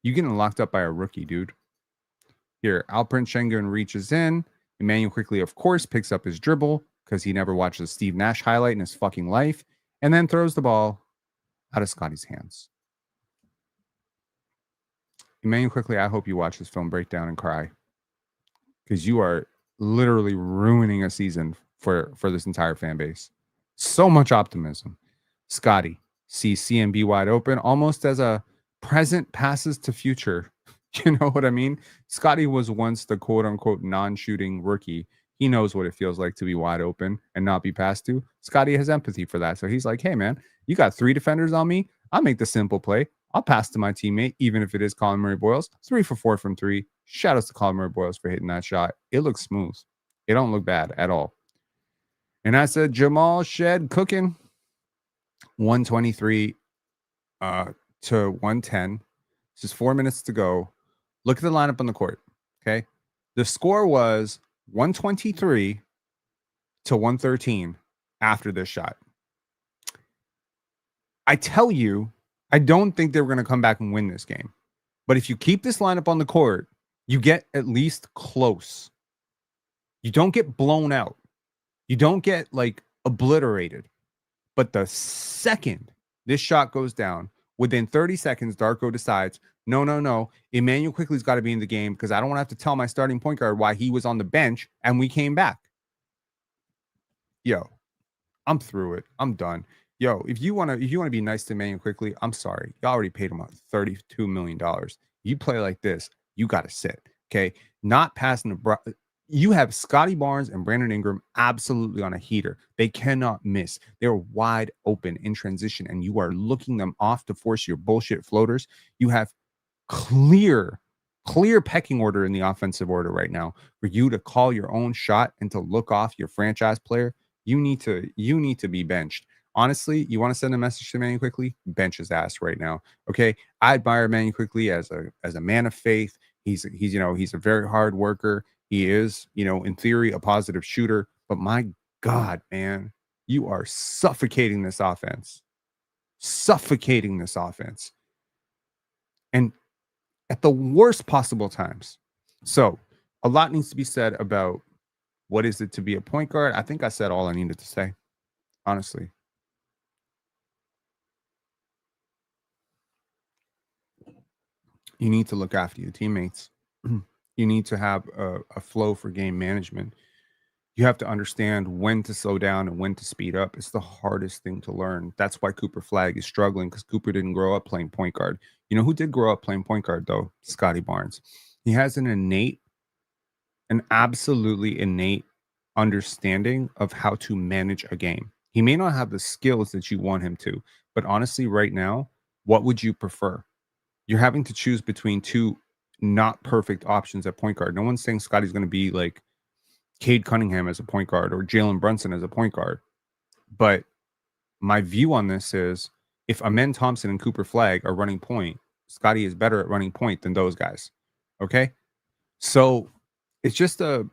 You getting locked up by a rookie, dude. Here, Alperen Şengün reaches in. Immanuel Quickley, of course, picks up his dribble because he never watched the Steve Nash highlight in his fucking life, and then throws the ball out of Scottie's hands. Immanuel Quickley, I hope you watch this film breakdown and cry, because you are literally ruining a season for this entire fan base. So much optimism. Scottie sees CMB wide open, almost as a present passes to future. You know what I mean? Scottie was once the quote-unquote non-shooting rookie. He knows what it feels like to be wide open and not be passed to. Scottie has empathy for that. So he's like, hey, man, you got 3 defenders on me. I'll make the simple play. I'll pass to my teammate, even if it is Collin Murray-Boyles. 3 for 4 from 3. Shout outs to Collin Murray-Boyles for hitting that shot. It looks smooth. It don't look bad at all. And I said, Jamal Shed cooking. 123 to 110. Just 4 minutes to go. Look at the lineup on the court. Okay. The score was 123 to 113 after this shot. I tell you, I don't think they were going to come back and win this game. But if you keep this lineup on the court, you get at least close. You don't get blown out. You don't get like obliterated. But the second this shot goes down, within 30 seconds, Darko decides, no. Immanuel Quickley's got to be in the game because I don't want to have to tell my starting point guard why he was on the bench and we came back. Yo, I'm through it. I'm done. Yo, if you want to be nice to Immanuel Quickley, I'm sorry. You already paid him $32 million. You play like this, you got to sit. Okay, not passing the. You have Scottie Barnes and Brandon Ingram absolutely on a heater. They cannot miss. They're wide open in transition, and you are looking them off to force your bullshit floaters. You have clear pecking order in the offensive order right now for you to call your own shot and to look off your franchise player. You need to be benched. Honestly, you want to send a message to Immanuel Quickley? Bench his ass right now. Okay, I admire Immanuel Quickley as a man of faith. He's a very hard worker. He is, in theory, a positive shooter. But my God, man, you are suffocating this offense. And at the worst possible times. So a lot needs to be said about what is it to be a point guard. I think I said all I needed to say, honestly. You need to look after your teammates. You need to have a flow for game management. You have to understand when to slow down and when to speed up. It's the hardest thing to learn. That's why Cooper Flagg is struggling, because Cooper didn't grow up playing point guard. You know who did grow up playing point guard, though? Scottie Barnes. He has an absolutely innate understanding of how to manage a game. He may not have the skills that you want him to, but honestly, right now, what would you prefer? You're having to choose between two not perfect options at point guard. No one's saying Scottie's going to be like Cade Cunningham as a point guard or Jalen Brunson as a point guard. But my view on this is, if Amen Thompson and Cooper Flagg are running point, Scottie is better at running point than those guys. Okay? So it's just a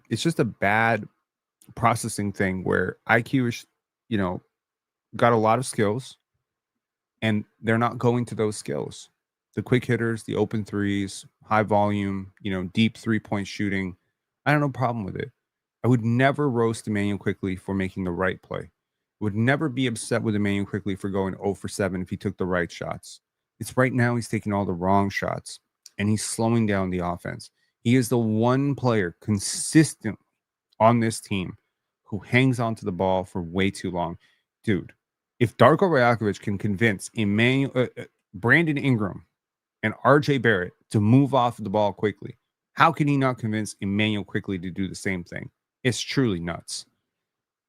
bad processing thing where IQ is, got a lot of skills and they're not going to those skills. The quick hitters, the open threes, high volume, deep 3-point shooting. I have no problem with it. I would never roast Immanuel Quickley for making the right play. I would never be upset with Immanuel Quickley for going 0 for 7 if he took the right shots. It's right now he's taking all the wrong shots and he's slowing down the offense. He is the one player consistently on this team who hangs onto the ball for way too long. Dude, if Darko Rajaković can convince Brandon Ingram and RJ Barrett to move off the ball quickly, how can he not convince Immanuel Quickley to do the same thing? It's truly nuts.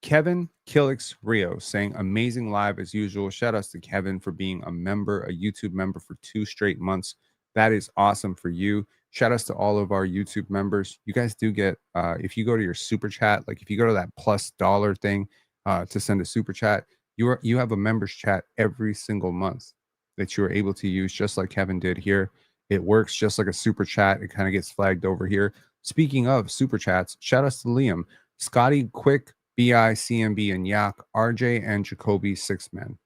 Kevin Killix Rio saying amazing live as usual. Shout outs to Kevin for being a YouTube member for 2 straight months. That is awesome for you. Shout outs to all of our YouTube members. You guys do get, if you go to your super chat, like if you go to that $+ thing to send a super chat, you have a members chat every single month that you are able to use, just like Kevin did here. It works just like a super chat. It kind of gets flagged over here. Speaking of super chats, shout outs to Liam, Scottie, Quick, BI, CMB, and Yak, RJ, and Jacoby, 6 men.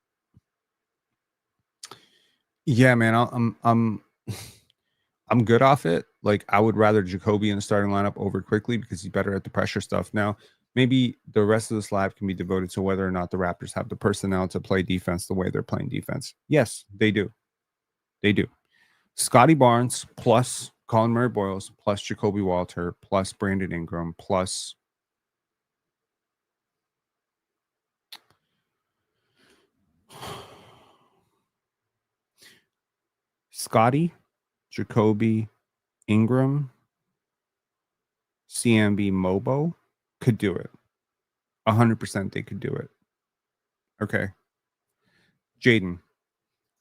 Yeah, man, I'm good off it. Like, I would rather Jacoby in the starting lineup over Quickley because he's better at the pressure stuff. Now, maybe the rest of this live can be devoted to whether or not the Raptors have the personnel to play defense the way they're playing defense. Yes, they do. They do. Scottie Barnes plus Collin Murray-Boyles plus Jakob Poeltl plus Brandon Ingram plus Scottie, Jacoby, Ingram, CMB, Mobo could do it. 100% they could do it. Okay. Jaden,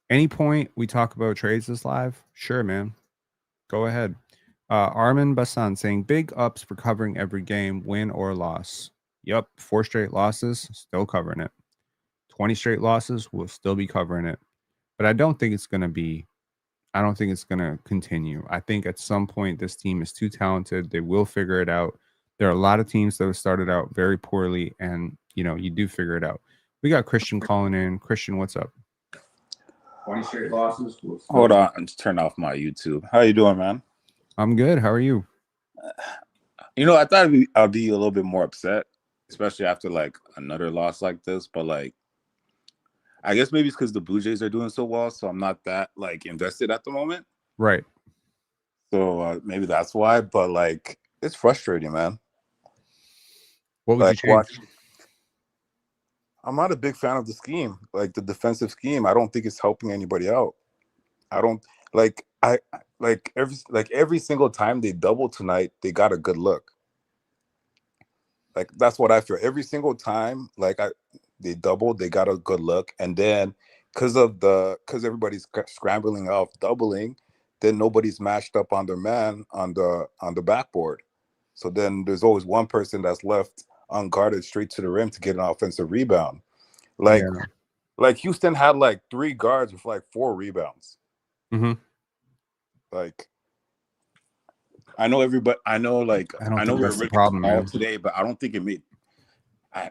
any point we talk about trades this live? Sure, man. Go ahead. Armin Basan saying big ups for covering every game, win or loss. Yep. 4 straight losses, still covering it. 20 straight losses, we'll still be covering it. But I don't think it's going to continue. I think at some point this team is too talented. They will figure it out. There are a lot of teams that have started out very poorly, and you do figure it out. We got Christian calling in. Christian, what's up? 20 straight losses. Hold on, I'm just turning off my YouTube. How you doing, man? I'm good. How are you? I thought I'd be a little bit more upset, especially after like another loss like this. But like, I guess maybe it's because the Blue Jays are doing so well, so I'm not that like invested at the moment. Right. So maybe that's why. But like, it's frustrating, man. What would you change? I'm not a big fan of the scheme, like the defensive scheme. I don't think it's helping anybody out. I don't like. Every single time they double tonight, they got a good look. Like that's what I feel. Every single time, they doubled, they got a good look, and then because everybody's scrambling off doubling, then nobody's matched up on their man on the backboard. So then there's always one person that's left unguarded straight to the rim to get an offensive rebound. Like Houston had like 3 guards with like 4 rebounds. Mm-hmm. Like I know everybody. I know we're really small today, but I don't think it made. I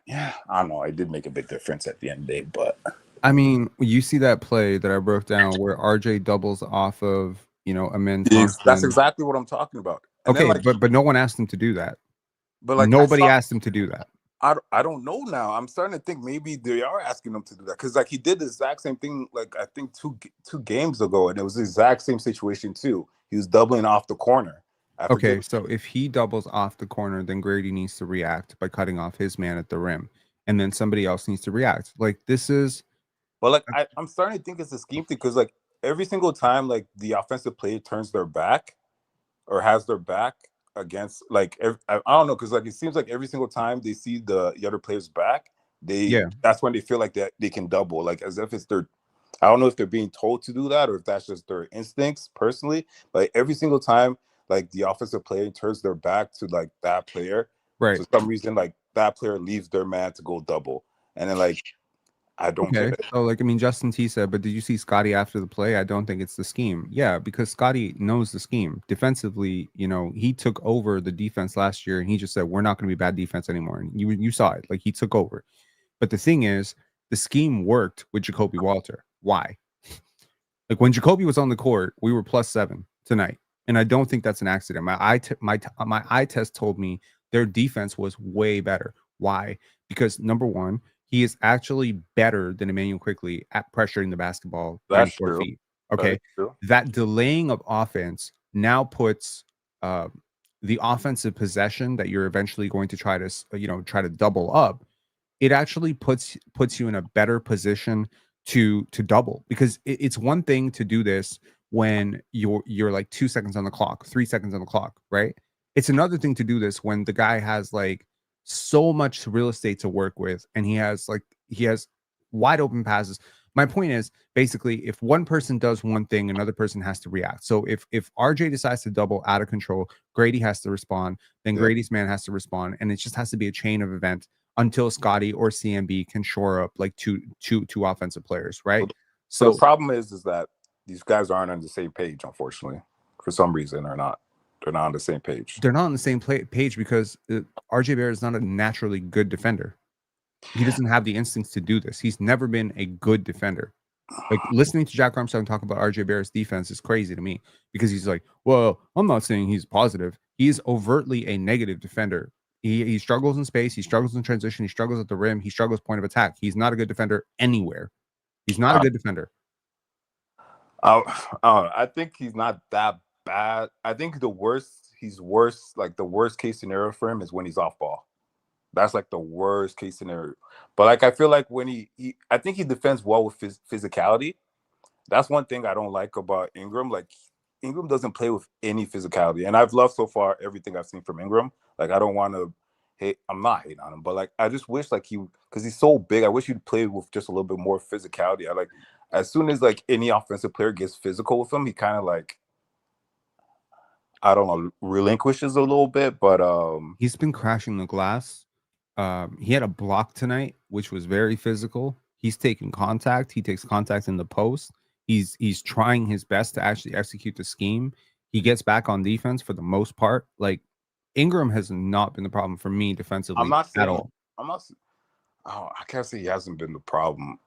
don't know. It did make a big difference at the end of the day, but I mean, you see that play that I broke down where RJ doubles off of Amen Thompson. That's exactly what I'm talking about. And okay, but no one asked him to do that. But like nobody asked him to do that. I don't know now. I'm starting to think maybe they are asking him to do that because like he did the exact same thing like I think two games ago, and it was the exact same situation too. He was doubling off the corner. Okay, so if he doubles off the corner, then Gradey needs to react by cutting off his man at the rim, and then somebody else needs to react. Like this is. But like I'm starting to think it's a scheme thing because like every single time like the offensive player turns their back or has their back against I don't know because like it seems like every single time they see the other player's back, that's when they feel like that they can double, like as if it's their. I don't know if they're being told to do that or if that's just their instincts personally. But every single time, like the offensive player turns their back to like that player, right? For some reason, like that player leaves their man to go double, and then like I don't get it. So like I mean, Justin T said, but did you see Scottie after the play? I don't think it's the scheme. Yeah, because Scottie knows the scheme defensively. He took over the defense last year, and he just said we're not going to be bad defense anymore. And you saw it, like he took over. But the thing is, the scheme worked with Jakob Poeltl. Why? Like when Jacoby was on the court, we were +7 tonight, and I don't think that's an accident. My eye test told me their defense was way better. Why? Because number one, he is actually better than Immanuel Quickley at pressuring the basketball. That's 4 feet. Okay, that delaying of offense now puts the offensive possession that you're eventually going to try to double up, it actually puts you in a better position to double, because it's one thing to do this when you're like 2 seconds on the clock, 3 seconds on the clock, right? It's another thing to do this when the guy has like so much real estate to work with, and he has wide open passes. My point is, basically, if one person does one thing, another person has to react. So if RJ decides to double out of control, Gradey has to respond, then Grady's man has to respond, and it just has to be a chain of events until Scottie or CMB can shore up like two offensive players, right? So the problem is that these guys aren't on the same page, unfortunately. For some reason, they're not on the same page. They're not on the same page because RJ Barrett is not a naturally good defender. He doesn't have the instincts to do this. He's never been a good defender. Like, listening to Jack Armstrong talk about RJ Barrett's defense is crazy to me, because he's like, well, I'm not saying he's positive. He's overtly a negative defender. He struggles in space. He struggles in transition. He struggles at the rim. He struggles point of attack. He's not a good defender anywhere. He's not a good defender. I think he's not that bad. I think he's worse. Like, the worst case scenario for him is when he's off ball. That's like the worst case scenario. But like, I feel like when I think he defends well with physicality. That's one thing I don't like about Ingram. Like, Ingram doesn't play with any physicality, and I've loved so far everything I've seen from Ingram. Like, I don't want to hate. I'm not hating on him, but like, I just wish like because he's so big. I wish he'd play with just a little bit more physicality. I like, as soon as like any offensive player gets physical with him, he kind of like, I don't know, relinquishes a little bit. But he's been crashing the glass. He had a block tonight, which was very physical. He's taking contact. He takes contact in the post. He's trying his best to actually execute the scheme. He gets back on defense for the most part. Like, Ingram has not been the problem for me defensively at all. I can't say he hasn't been the problem.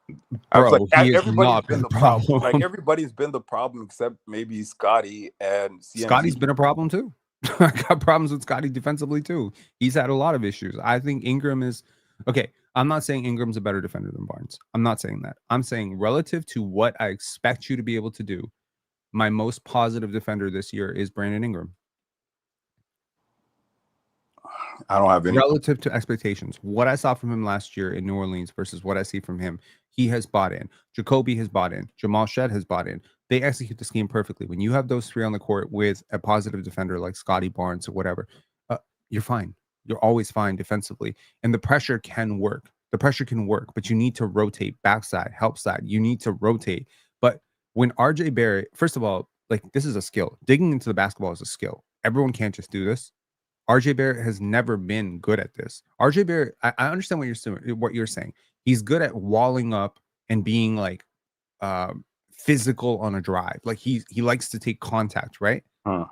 Bro, he has not been the problem. Like, everybody's been the problem except maybe Scottie and CMB. Scottie's been a problem too. I got problems with Scottie defensively too. He's had a lot of issues. I think Ingram is okay. I'm not saying Ingram's a better defender than Barnes. I'm not saying that. I'm saying relative to what I expect you to be able to do, my most positive defender this year is Brandon Ingram. I don't have any relative to expectations. What I saw from him last year in New Orleans versus what I see from him, he has bought in. Jacoby has bought in. Jamal Shed has bought in. They execute the scheme perfectly. When you have those three on the court with a positive defender like Scottie Barnes or whatever, you're fine. You're always fine defensively. And the pressure can work. The pressure can work, but you need to rotate backside, help side. You need to rotate. But when RJ Barrett, first of all, like, this is a skill. Digging into the basketball is a skill. Everyone can't just do this. RJ Barrett has never been good at this. RJ Barrett, I understand what you're saying. He's good at walling up and being like physical on a drive. Like, he likes to take contact, right? Yeah,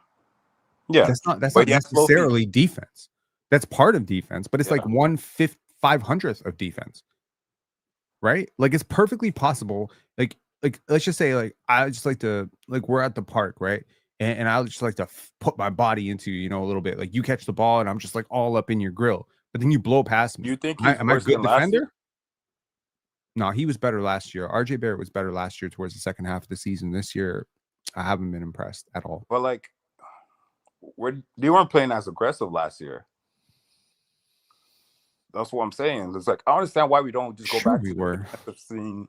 that's not necessarily defense. That's part of defense, but it's like 1/500th of defense, right? Like, it's perfectly possible. Like let's just say, like, I just like to, like, we're at the park, right? And I just like to put my body into, a little bit. Like, you catch the ball and I'm just like all up in your grill, but then you blow past me. You think am I a good defender? No, he was better last year. RJ Barrett was better last year towards the second half of the season. This year, I haven't been impressed at all. But like, they weren't playing as aggressive last year. That's what I'm saying. It's like, I understand why we don't just go back to seeing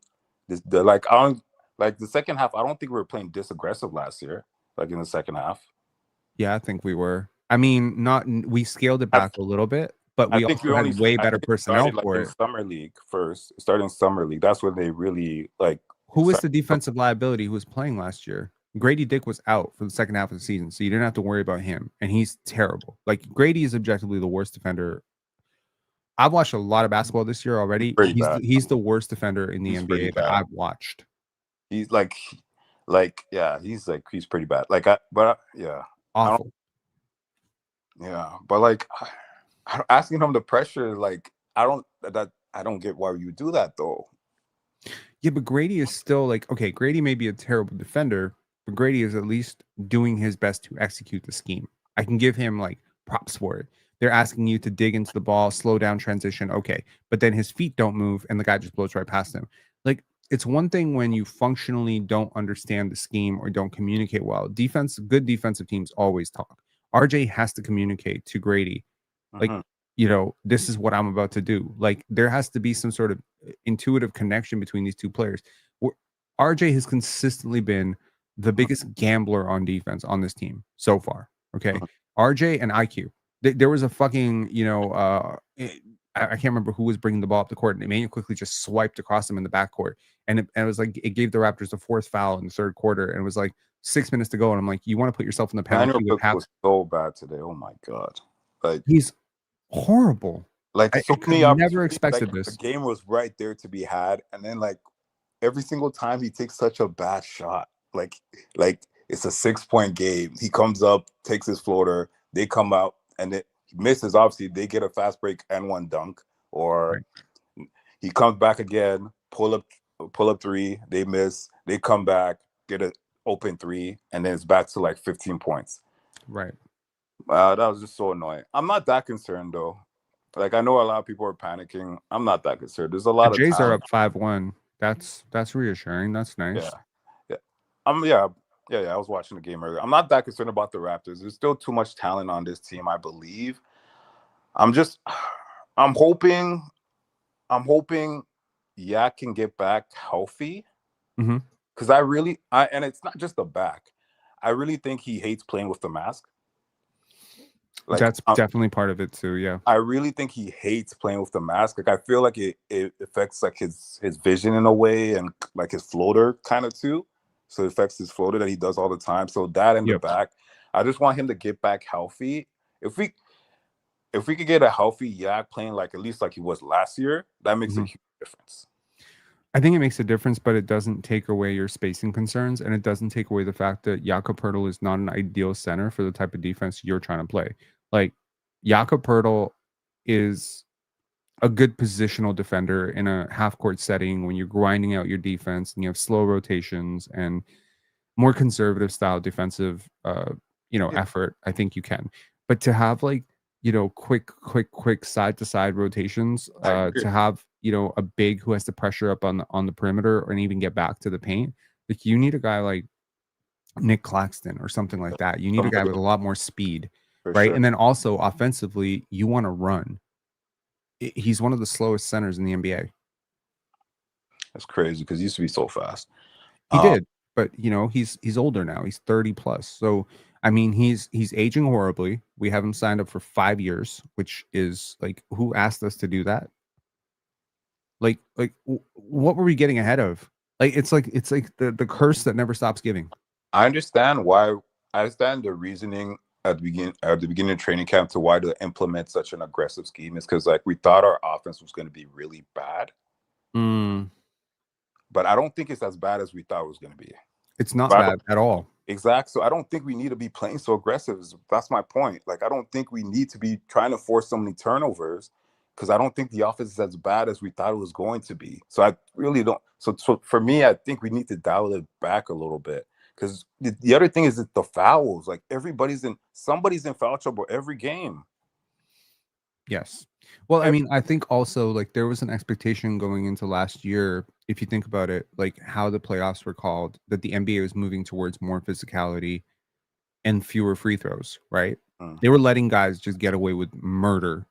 this. Like, the second half, I don't think we were playing this aggressive last year. Like, in the second half. Yeah, I think we were. I mean, we scaled it back a little bit, but we also had way better personnel for it. Summer League first, starting Summer League. That's when they really, like. Who was the defensive liability who was playing last year? Gradey Dick was out for the second half of the season, so you didn't have to worry about him, and he's terrible. Like, Gradey is objectively the worst defender. I've watched a lot of basketball this year already. He's the worst defender in the NBA that I've watched. He's he's pretty bad. Awful. But like, asking him the pressure, like, I don't get why you do that though. Yeah, but Gradey is still like, okay, Gradey may be a terrible defender, but Gradey is at least doing his best to execute the scheme. I can give him like props for it. They're asking you to dig into the ball, slow down transition. Okay. But then his feet don't move and the guy just blows right past him. Like, it's one thing when you functionally don't understand the scheme or don't communicate well. Good defensive teams always talk. RJ has to communicate to Gradey, like, this is what I'm about to do. Like, there has to be some sort of intuitive connection between these two players. RJ has consistently been the biggest gambler on defense on this team so far. Okay. RJ and IQ. There was a fucking, I can't remember who was bringing the ball up the court, and Immanuel Quickley just swiped across him in the backcourt. And it was like, it gave the Raptors the fourth foul in the third quarter. And it was like 6 minutes to go. And I'm like, you want to put yourself in the penalty with half. Was so bad today. Oh my God. Like, he's horrible. Like, I so could never expected this. The game was right there to be had. And then, like, every single time he takes such a bad shot, like it's a 6-point game. He comes up, takes his floater, they come out, and he misses. Obviously, they get a fast break and one dunk, or he comes back again, pull up three, they miss, they come back, get an open three, and then it's back to like 15 points. Right. That was just so annoying. I'm not that concerned though. Like, I know a lot of people are panicking. I'm not that concerned. There's a lot of Jays are up 5-1. That's reassuring. That's nice. Yeah. I was watching the game earlier. I'm not that concerned about the Raptors. There's still too much talent on this team, I believe. I'm hoping Yak can get back healthy. Because and it's not just the back. I really think he hates playing with the mask. Like, that's definitely part of it too. Yeah, I really think he hates playing with the mask. Like, I feel like it affects like his vision in a way, and like his floater kind of too. So it affects his floater that he does all the time. So that in the back, I just want him to get back healthy. If we could get a healthy Yak playing like at least like he was last year, that makes a huge difference. I think it makes a difference, but it doesn't take away your spacing concerns, and it doesn't take away the fact that Jakob Poeltl is not an ideal center for the type of defense you're trying to play. Like, Jakob Poeltl is a good positional defender in a half-court setting when you're grinding out your defense and you have slow rotations and more conservative style defensive, effort. I think you can, but to have like, quick side-to-side rotations, to have, a big who has to pressure up on the perimeter and even get back to the paint. Like, you need a guy like Nick Claxton or something like that. You need a guy with a lot more speed, right? Sure. And then also offensively, you want to run. He's one of the slowest centers in the NBA. That's crazy because he used to be so fast. He did, but he's older now. He's 30 plus. So I mean, he's aging horribly. We have him signed up for 5 years, which is like, who asked us to do that? Like, what were we getting ahead of? Like, it's like the curse that never stops giving. I understand the reasoning at the beginning of training camp to why to implement such an aggressive scheme is because, like, we thought our offense was going to be really bad. But I don't think it's as bad as we thought it was going to be. It's not bad at all. Exactly. So I don't think we need to be playing so aggressive. That's my point. Like, I don't think we need to be trying to force so many turnovers, because I don't think the offense is as bad as we thought it was going to be. So I really don't. So for me, I think we need to dial it back a little bit, because the other thing is that the fouls. Like, somebody's in foul trouble every game. Yes. Well, I mean, I think also, like, there was an expectation going into last year, if you think about it, like how the playoffs were called, that the NBA was moving towards more physicality and fewer free throws, right? They were letting guys just get away with murder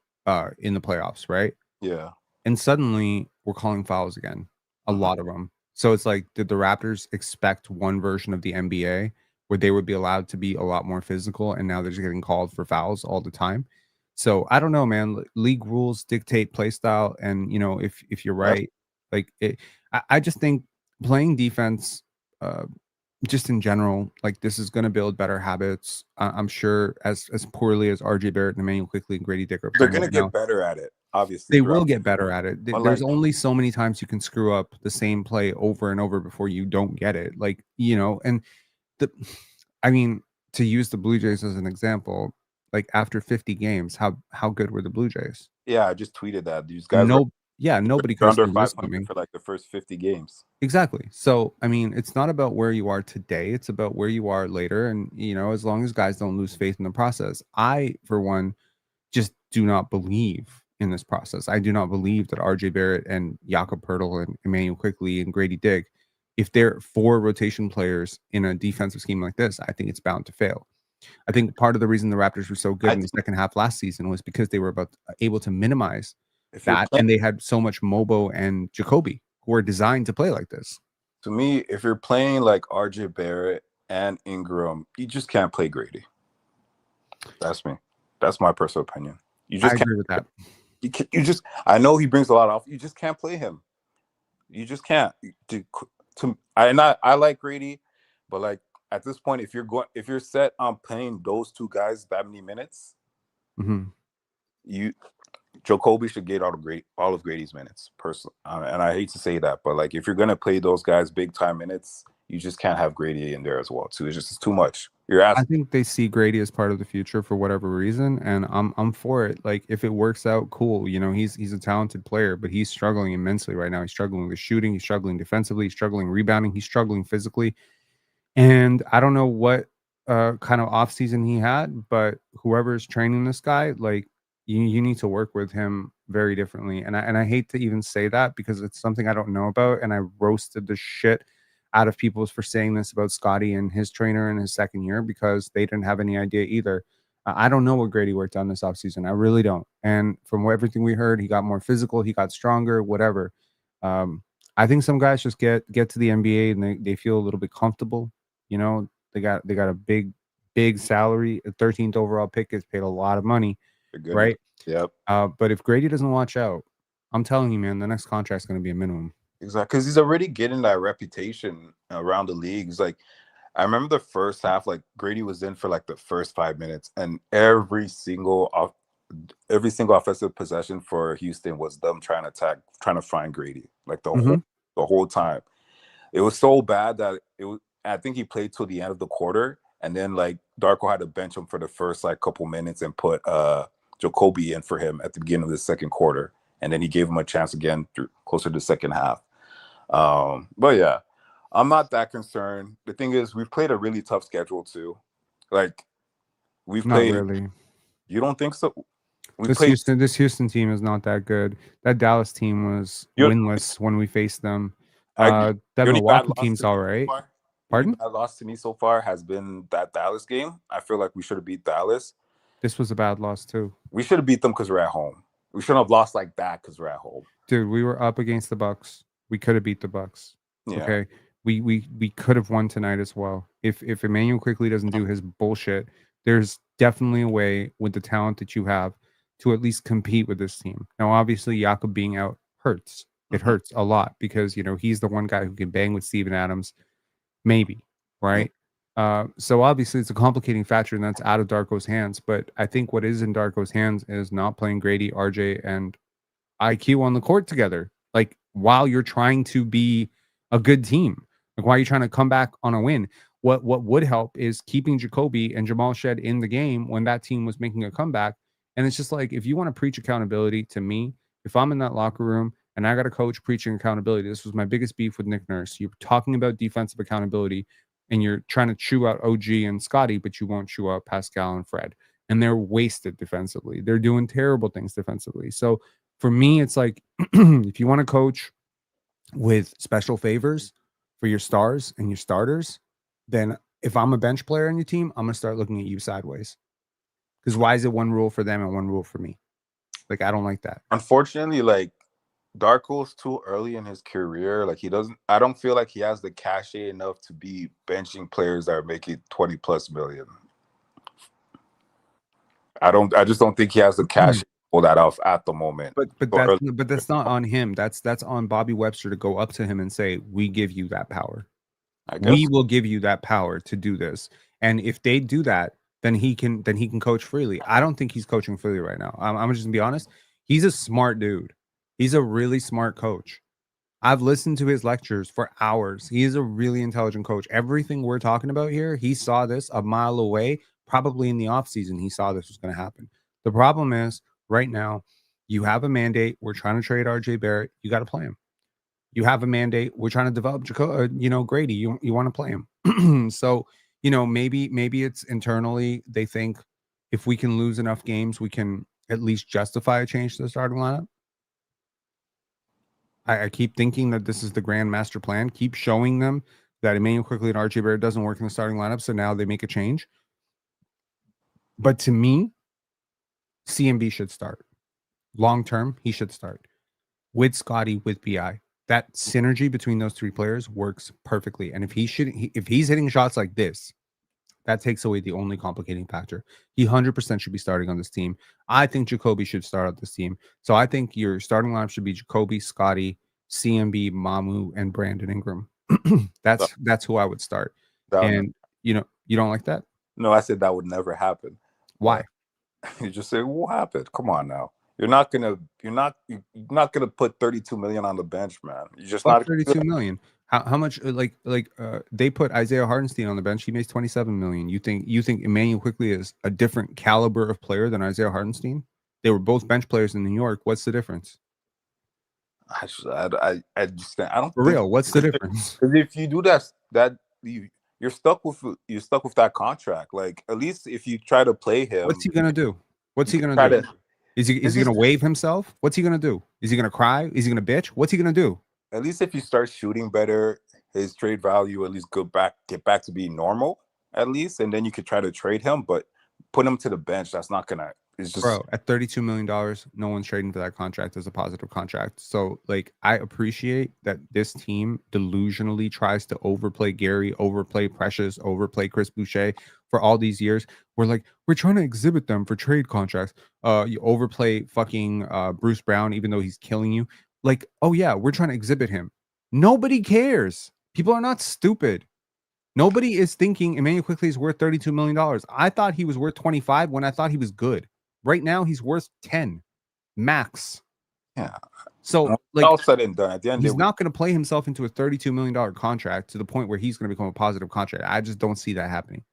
in the playoffs, right? Yeah. And suddenly we're calling fouls again, a lot of them. So it's like, did the Raptors expect one version of the NBA where they would be allowed to be a lot more physical, and now they're just getting called for fouls all the time? So I don't know, man. League rules dictate play style, and if you're right, like I just think playing defense, just in general, like, this is going to build better habits. I'm sure as poorly as RJ Barrett and Immanuel Quickley and Gradey Dick are playing, they're going to get better at it. Obviously, they will get better at it. There's only so many times you can screw up the same play over and over before you don't get it. Like, and I mean, to use the Blue Jays as an example, like, after 50 games, how good were the Blue Jays? Yeah, I just tweeted that. These guys nobody could under 500 for like the first 50 games. Exactly. So, I mean, it's not about where you are today, it's about where you are later. And, as long as guys don't lose faith in the process, I, for one, just do not believe in this process. I do not believe that RJ Barrett and Jakob Poeltl and Immanuel Quickley and Gradey Dick, if they're 4 rotation players in a defensive scheme like this, I think it's bound to fail. I think part of the reason the Raptors were so good I in the think second half last season was because they were able to minimize if you're that, playing, and they had so much Mobo and Jacoby who are designed to play like this. to me, if you're playing like RJ Barrett and Ingram, you just can't play Gradey. That's me. That's my personal opinion. You just I can't. agree with that. You just. I know he brings a lot off. You just can't play him. You just can't. I like Gradey, but like at this point, if you're set on playing those two guys that many minutes, Jacoby should get all of Grady's minutes, personally. And I hate to say that, but like if you're gonna play those guys big time minutes, you just can't have Gradey in there as well too. It's too much. I think they see Gradey as part of the future for whatever reason, and I'm for it. Like if it works out, cool. You know, he's a talented player, but he's struggling immensely right now. He's struggling with shooting, he's struggling defensively, he's struggling rebounding, he's struggling physically. And I don't know what kind of off season he had, but whoever's training this guy, like you need to work with him very differently. And I hate to even say that because it's something I don't know about, and I roasted the shit out of people for saying this about Scottie and his trainer in his second year because they didn't have any idea either. I don't know what Gradey worked on this offseason. I really don't. And from everything we heard, he got more physical, he got stronger, whatever. I think some guys just get to the NBA and they feel a little bit comfortable. You know, they got a big salary. A 13th overall pick gets paid a lot of money, right? Yep. But if Gradey doesn't watch out, I'm telling you, man, the next contract's going to be a minimum. Exactly, because he's already getting that reputation around the leagues. Like, I remember the first half, like Gradey was in for like the first 5 minutes, and every single offensive possession for Houston was them trying to find Gradey, like the whole time. It was so bad that I think he played till the end of the quarter, and then like Darko had to bench him for the first like couple minutes and put Jacoby in for him at the beginning of the second quarter, and then he gave him a chance again closer to the second half. But yeah, I'm not that concerned. The thing is, we've played a really tough schedule too. Like we've played. Not really. You don't think so? This Houston team is not that good. That Dallas team was winless when we faced them. That Milwaukee team's all right. Pardon? Bad loss to me so far has been that Dallas game. I feel like we should have beat Dallas. This was a bad loss too. We should have beat them because we're at home. We shouldn't have lost like that because we're at home. Dude, we were up against the Bucks. We could have beat the Bucks. Yeah. Okay. We could have won tonight as well. If Immanuel Quickley doesn't do his bullshit, there's definitely a way with the talent that you have to at least compete with this team. Now, obviously, Jakob being out hurts. It hurts a lot because, you know, he's the one guy who can bang with Steven Adams, maybe, right? So obviously it's a complicating factor, and that's out of Darko's hands. But I think what is in Darko's hands is not playing Gradey, RJ, and IQ on the court together. Like while you're trying to be a good team, like while you're trying to come back on a win. What would help is keeping Jacoby and Jamal Shed in the game when that team was making a comeback. And it's just like, if you want to preach accountability to me, if I'm in that locker room and I got a coach preaching accountability, this was my biggest beef with Nick Nurse. You're talking about defensive accountability and you're trying to chew out OG and Scottie, but you won't chew out Pascal and Fred. And they're wasted defensively. They're doing terrible things defensively. So for me, it's like, if you want to coach with special favors for your stars and your starters, then if I'm a bench player on your team, I'm going to start looking at you sideways. Because why is it one rule for them and one rule for me? Like, I don't like that. Unfortunately, like, Darko's too early in his career. Like, I don't feel like he has the cachet enough to be benching players that are making 20+ million. I just don't think he has the cash to pull that off at the moment. But that's not on him. That's on Bobby Webster to go up to him and say, we give you that power. We will give you that power to do this. And if they do that, then he can coach freely. I don't think he's coaching freely right now. I'm just gonna be honest. He's a smart dude. He's a really smart coach. I've listened to his lectures for hours. He is a really intelligent coach. Everything we're talking about here, he saw this a mile away. Probably in the offseason, he saw this was going to happen. The problem is right now, you have a mandate. We're trying to trade RJ Barrett. You got to play him. You have a mandate. We're trying to develop Gradey. You want to play him. So, maybe it's internally. They think if we can lose enough games, we can at least justify a change to the starting lineup. I keep thinking that this is the grand master plan. Keep showing them that Immanuel Quickley and RJ Barrett doesn't work in the starting lineup. So now they make a change. But to me, CMB should start. Long term, he should start with Scottie, with BI. That synergy between those three players works perfectly. And if he's hitting shots like this, that takes away the only complicating factor. He 100% should be starting on this team. I think Jacoby should start on this team. So I think your starting lineup should be Jacoby, Scottie, CMB, Mamu, and Brandon Ingram. That's who I would start. And you don't like that? No, I said that would never happen. Why? You just say, what happened? Come on now. You're not gonna put 32 million on the bench, man. You're just not 32 million. How much they put Isaiah Hartenstein on the bench, he makes 27 million. You think Immanuel Quickley is a different caliber of player than Isaiah Hartenstein? They were both bench players in New York. What's the difference? I don't for real. What's the difference? Because if you do that you're stuck with that contract. Like, at least if you try to play him, what's he gonna do? Is he gonna wave himself? What's he gonna do? Is he gonna cry? Is he gonna bitch? What's he gonna do? At least if you start shooting better, his trade value at least get back to being normal, at least, and then you could try to trade him. But put him to the bench, that's not gonna. It's just, bro, at $32 million, no one's trading for that contract as a positive contract. So, like, I appreciate that this team delusionally tries to overplay Gary, overplay Precious, overplay Chris Boucher for all these years. We're trying to exhibit them for trade contracts. You overplay fucking Bruce Brown, even though he's killing you. Like, oh yeah, we're trying to exhibit him. Nobody cares. People are not stupid. Nobody is thinking Immanuel Quickley is worth $32 million. I thought he was worth 25 when I thought he was good. Right now, he's worth 10 max. Yeah. So, all said and done, at the end, he's not going to play himself into a $32 million contract to the point where he's going to become a positive contract. I just don't see that happening.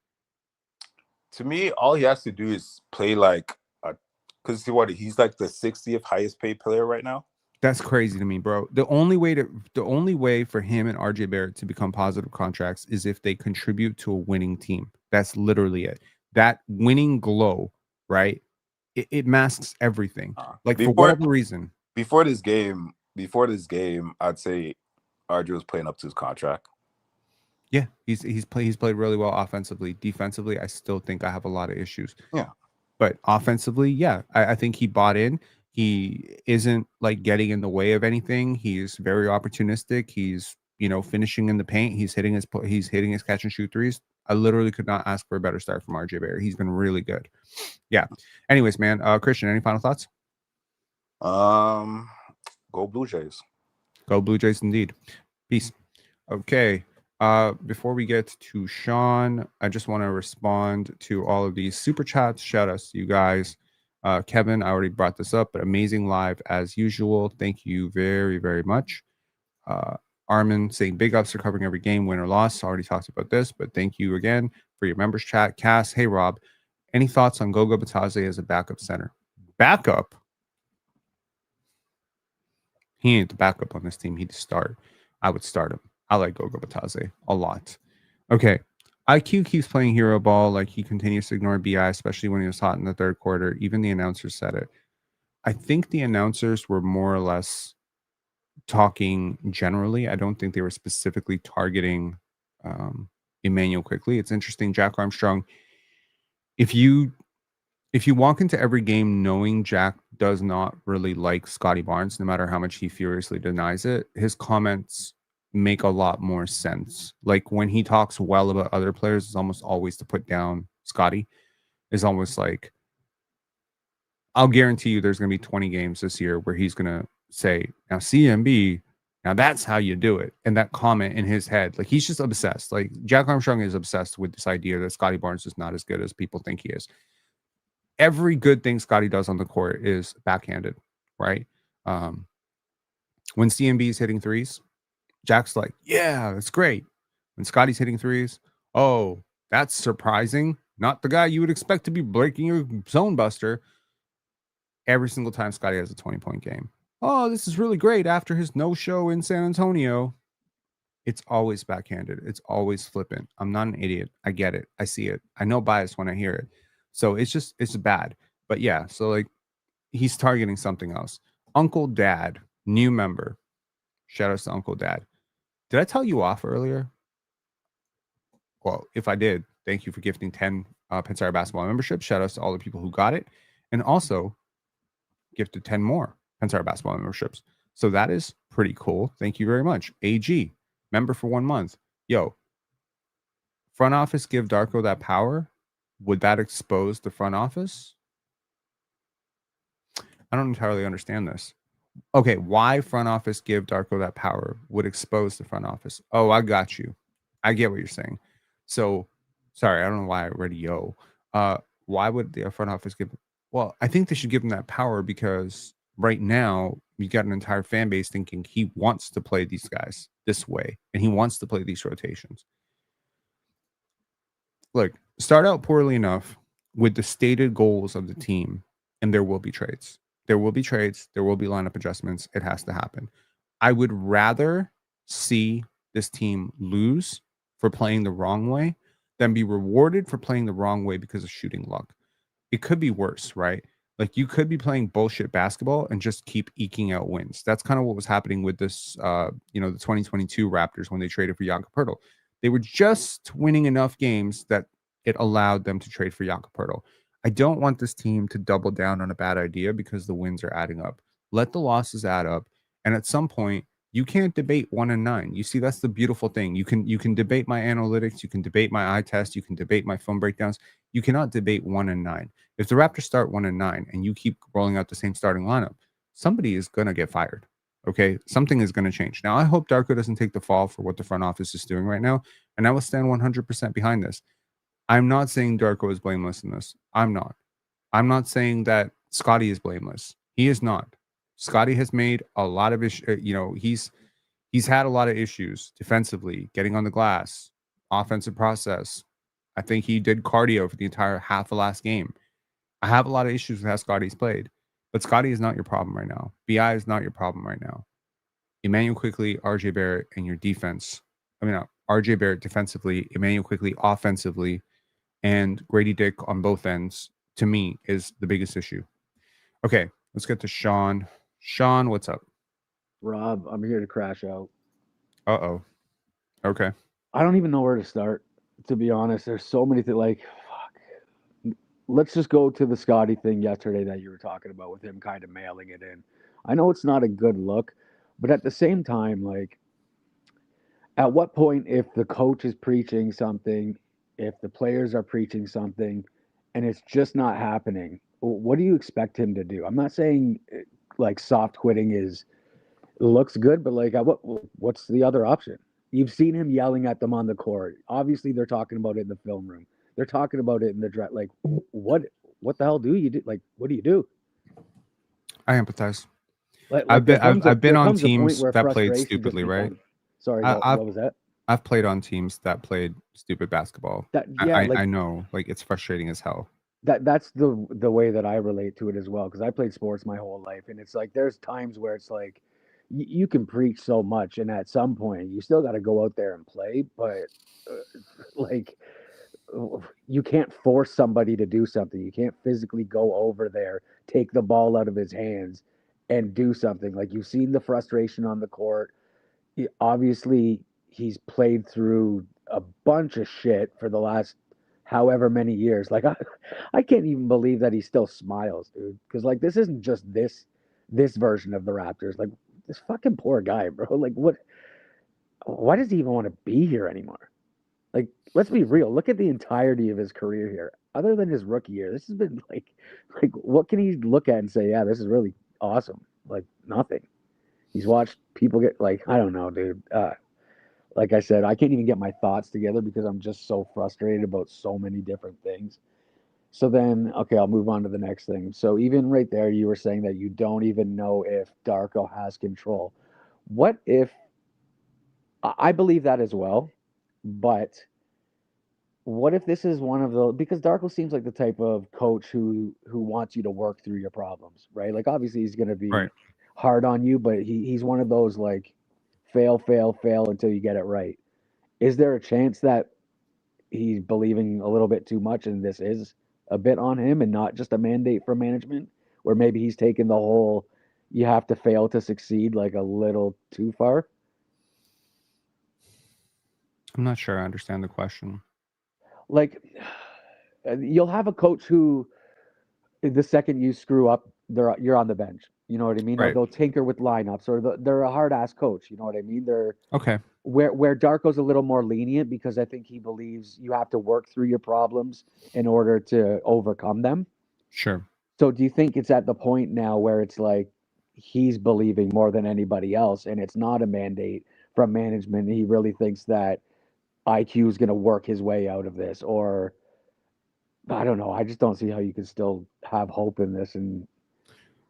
To me, all he has to do is play because he's like the 60th highest paid player right now. That's crazy to me, bro. The only way for him and RJ Barrett to become positive contracts is if they contribute to a winning team. That's literally it. That winning glow, right? It masks everything. For whatever reason. Before this game, I'd say RJ was playing up to his contract. Yeah, he's played really well offensively. Defensively, I still think I have a lot of issues. Yeah. But offensively, yeah, I think he bought in. He isn't getting in the way of anything. He's very opportunistic. He's finishing in the paint. He's hitting his catch and shoot threes. I literally could not ask for a better start from RJ Barrett. He's been really good. Yeah. Anyways, man, Christian, any final thoughts? Go Blue Jays. Go Blue Jays indeed. Peace. Okay. Before we get to Sean, I just want to respond to all of these super chats. Shout outs to you guys. Kevin, I already brought this up, but amazing live as usual. Thank you very, very much. Armin saying big ups for covering every game, win or loss. Already talked about this, but thank you again for your members chat. Cass, hey Rob, any thoughts on Goga Bitadze as a backup center? Backup? He ain't the backup on this team. He'd start. I would start him. I like Goga Bitadze a lot. Okay. IQ keeps playing hero ball like he continues to ignore BI, especially when he was hot in the third quarter. Even the announcers said it. I think the announcers were more or less talking generally. I don't think they were specifically targeting Immanuel Quickley. It's interesting. Jack Armstrong, if you walk into every game knowing Jack does not really like Scottie Barnes, no matter how much he furiously denies it, his comments make a lot more sense. Like when he talks well about other players, it's almost always to put down Scottie. It's almost like, I'll guarantee you there's going to be 20 games this year where he's going to say, now CMB, now that's how you do it. And that comment in his head, like he's just obsessed. Like Jack Armstrong is obsessed with this idea that Scottie Barnes is not as good as people think he is. Every good thing Scottie does on the court is backhanded, right? When CMB is hitting threes, Jack's like, yeah, that's great. When Scottie's hitting threes, oh, that's surprising. Not the guy you would expect to be breaking your zone buster. Every single time Scottie has a 20-point game. Oh, this is really great after his no-show in San Antonio. It's always backhanded. It's always flippant. I'm not an idiot. I get it. I see it. I know bias when I hear it. So it's bad. But yeah, so like he's targeting something else. Uncle Dad, new member. Shout out to Uncle Dad. Did I tell you off earlier? Well, if I did, Thank you for gifting 10 Pensare Basketball memberships. Shout outs to all the people who got it. And also gifted 10 more Pensare Basketball memberships. So that is pretty cool. Thank you very much. AG, member for 1 month. Yo, front office give Darko that power. Would that expose the front office? I don't entirely understand this. Okay, why front office give Darko that power would expose the front office. Oh, I got you. I get what you're saying. So, sorry, I don't know why I read yo. Why would the front office give? Well, I think they should give him that power because right now you got an entire fan base thinking he wants to play these guys this way and he wants to play these rotations. Look, start out poorly enough with the stated goals of the team, and there will be trades. There will be trades. There will be lineup adjustments. It has to happen. I would rather see this team lose for playing the wrong way than be rewarded for playing the wrong way because of shooting luck. It could be worse, right? Like you could be playing bullshit basketball and just keep eking out wins. That's kind of what was happening with this, the 2022 Raptors when they traded for Jakob Poeltl. They were just winning enough games that it allowed them to trade for Jakob Poeltl. I don't want this team to double down on a bad idea because the wins are adding up. Let the losses add up, and at some point, you can't debate 1-9. You see, that's the beautiful thing. You can debate my analytics, you can debate my eye test, you can debate my film breakdowns. You cannot debate 1-9. If the Raptors start 1-9 and you keep rolling out the same starting lineup, somebody is gonna get fired. Okay, something is going to change. Now, I hope Darko doesn't take the fall for what the front office is doing right now, and I will stand 100% behind this. I'm not saying Darko is blameless in this. I'm not. I'm not saying that Scottie is blameless. He is not. Scottie has made a lot of issues. He's had a lot of issues defensively, getting on the glass, offensive process. I think he did cardio for the entire half of last game. I have a lot of issues with how Scottie's played, but Scottie is not your problem right now. BI is not your problem right now. Immanuel Quickley, RJ Barrett, and your defense. RJ Barrett defensively, Immanuel Quickley offensively, and Gradey Dick on both ends, to me, is the biggest issue. Okay, let's get to Sean. Sean, what's up? Rob, I'm here to crash out. Uh-oh. Okay. I don't even know where to start, to be honest. There's so many things. Like, fuck. Let's just go to the Scottie thing yesterday that you were talking about with him kind of mailing it in. I know it's not a good look, but at the same time, like, at what point, if the coach is preaching something, if the players are preaching something, and it's just not happening, what do you expect him to do? I'm not saying like soft quitting looks good, but like, what's the other option? You've seen him yelling at them on the court. Obviously, they're talking about it in the film room. They're talking about it in the draft. Like, what the hell do you do? Like, what do you do? I empathize. Like I've been on teams where that played frustration stupidly, right? Sorry, what was that? I've played on teams that played stupid basketball. I know, like, it's frustrating as hell. That's the way that I relate to it as well, because I played sports my whole life, and it's like there's times where it's like you can preach so much, and at some point you still got to go out there and play, but like you can't force somebody to do something. You can't physically go over there, take the ball out of his hands, and do something. Like you've seen the frustration on the court. Obviously, he's played through a bunch of shit for the last however many years. Like I can't even believe that he still smiles, dude. Because like this isn't just this version of the Raptors. Like this fucking poor guy, bro. Like what? Why does he even want to be here anymore? Like let's be real. Look at the entirety of his career here. Other than his rookie year, this has been like what can he look at and say, yeah, this is really awesome? Like nothing. He's watched people get like I don't know, dude. Like I said, I can't even get my thoughts together because I'm just so frustrated about so many different things. So then, okay, I'll move on to the next thing. So even right there, you were saying that you don't even know if Darko has control. What if I believe that as well, but what if this is one of the because Darko seems like the type of coach who wants you to work through your problems, right? Like obviously he's going to be Right. hard on you, but he's one of those like fail until you get it right. Is there a chance that he's believing a little bit too much and this is a bit on him and not just a mandate from management, where maybe he's taken the whole you have to fail to succeed like a little too far? I'm not sure I understand the question. like you'll have a coach who the second you screw up, you're on the bench. You know what I mean? Right. They'll tinker with lineups, or they're a hard ass coach. You know what I mean? They're Okay. where Darko's a little more lenient because I think he believes you have to work through your problems in order to overcome them. Sure. So do you think it's at the point now where it's like he's believing more than anybody else, and it's not a mandate from management? He really thinks that IQ is going to work his way out of this, or I don't know. I just don't see how you can still have hope in this. And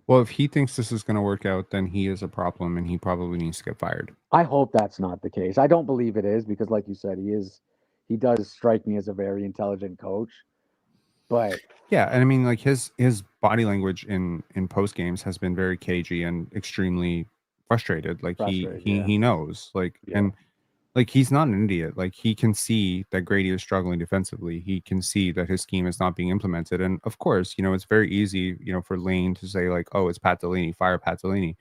Well, if he thinks this is going to work out, then he is a problem and he probably needs to get fired. I hope that's not the case. I don't believe it is because, like you said, he does strike me as a very intelligent coach. But Yeah, and I mean, like his body language in post games has been very cagey and extremely frustrated. Like he knows, like, and like he's not an idiot. Like he can see that Grady is struggling defensively. He can see that his scheme is not being implemented. And of course, it's very easy, for Lane to say like, "Oh, it's Pat Delaney, fire Pat Delaney."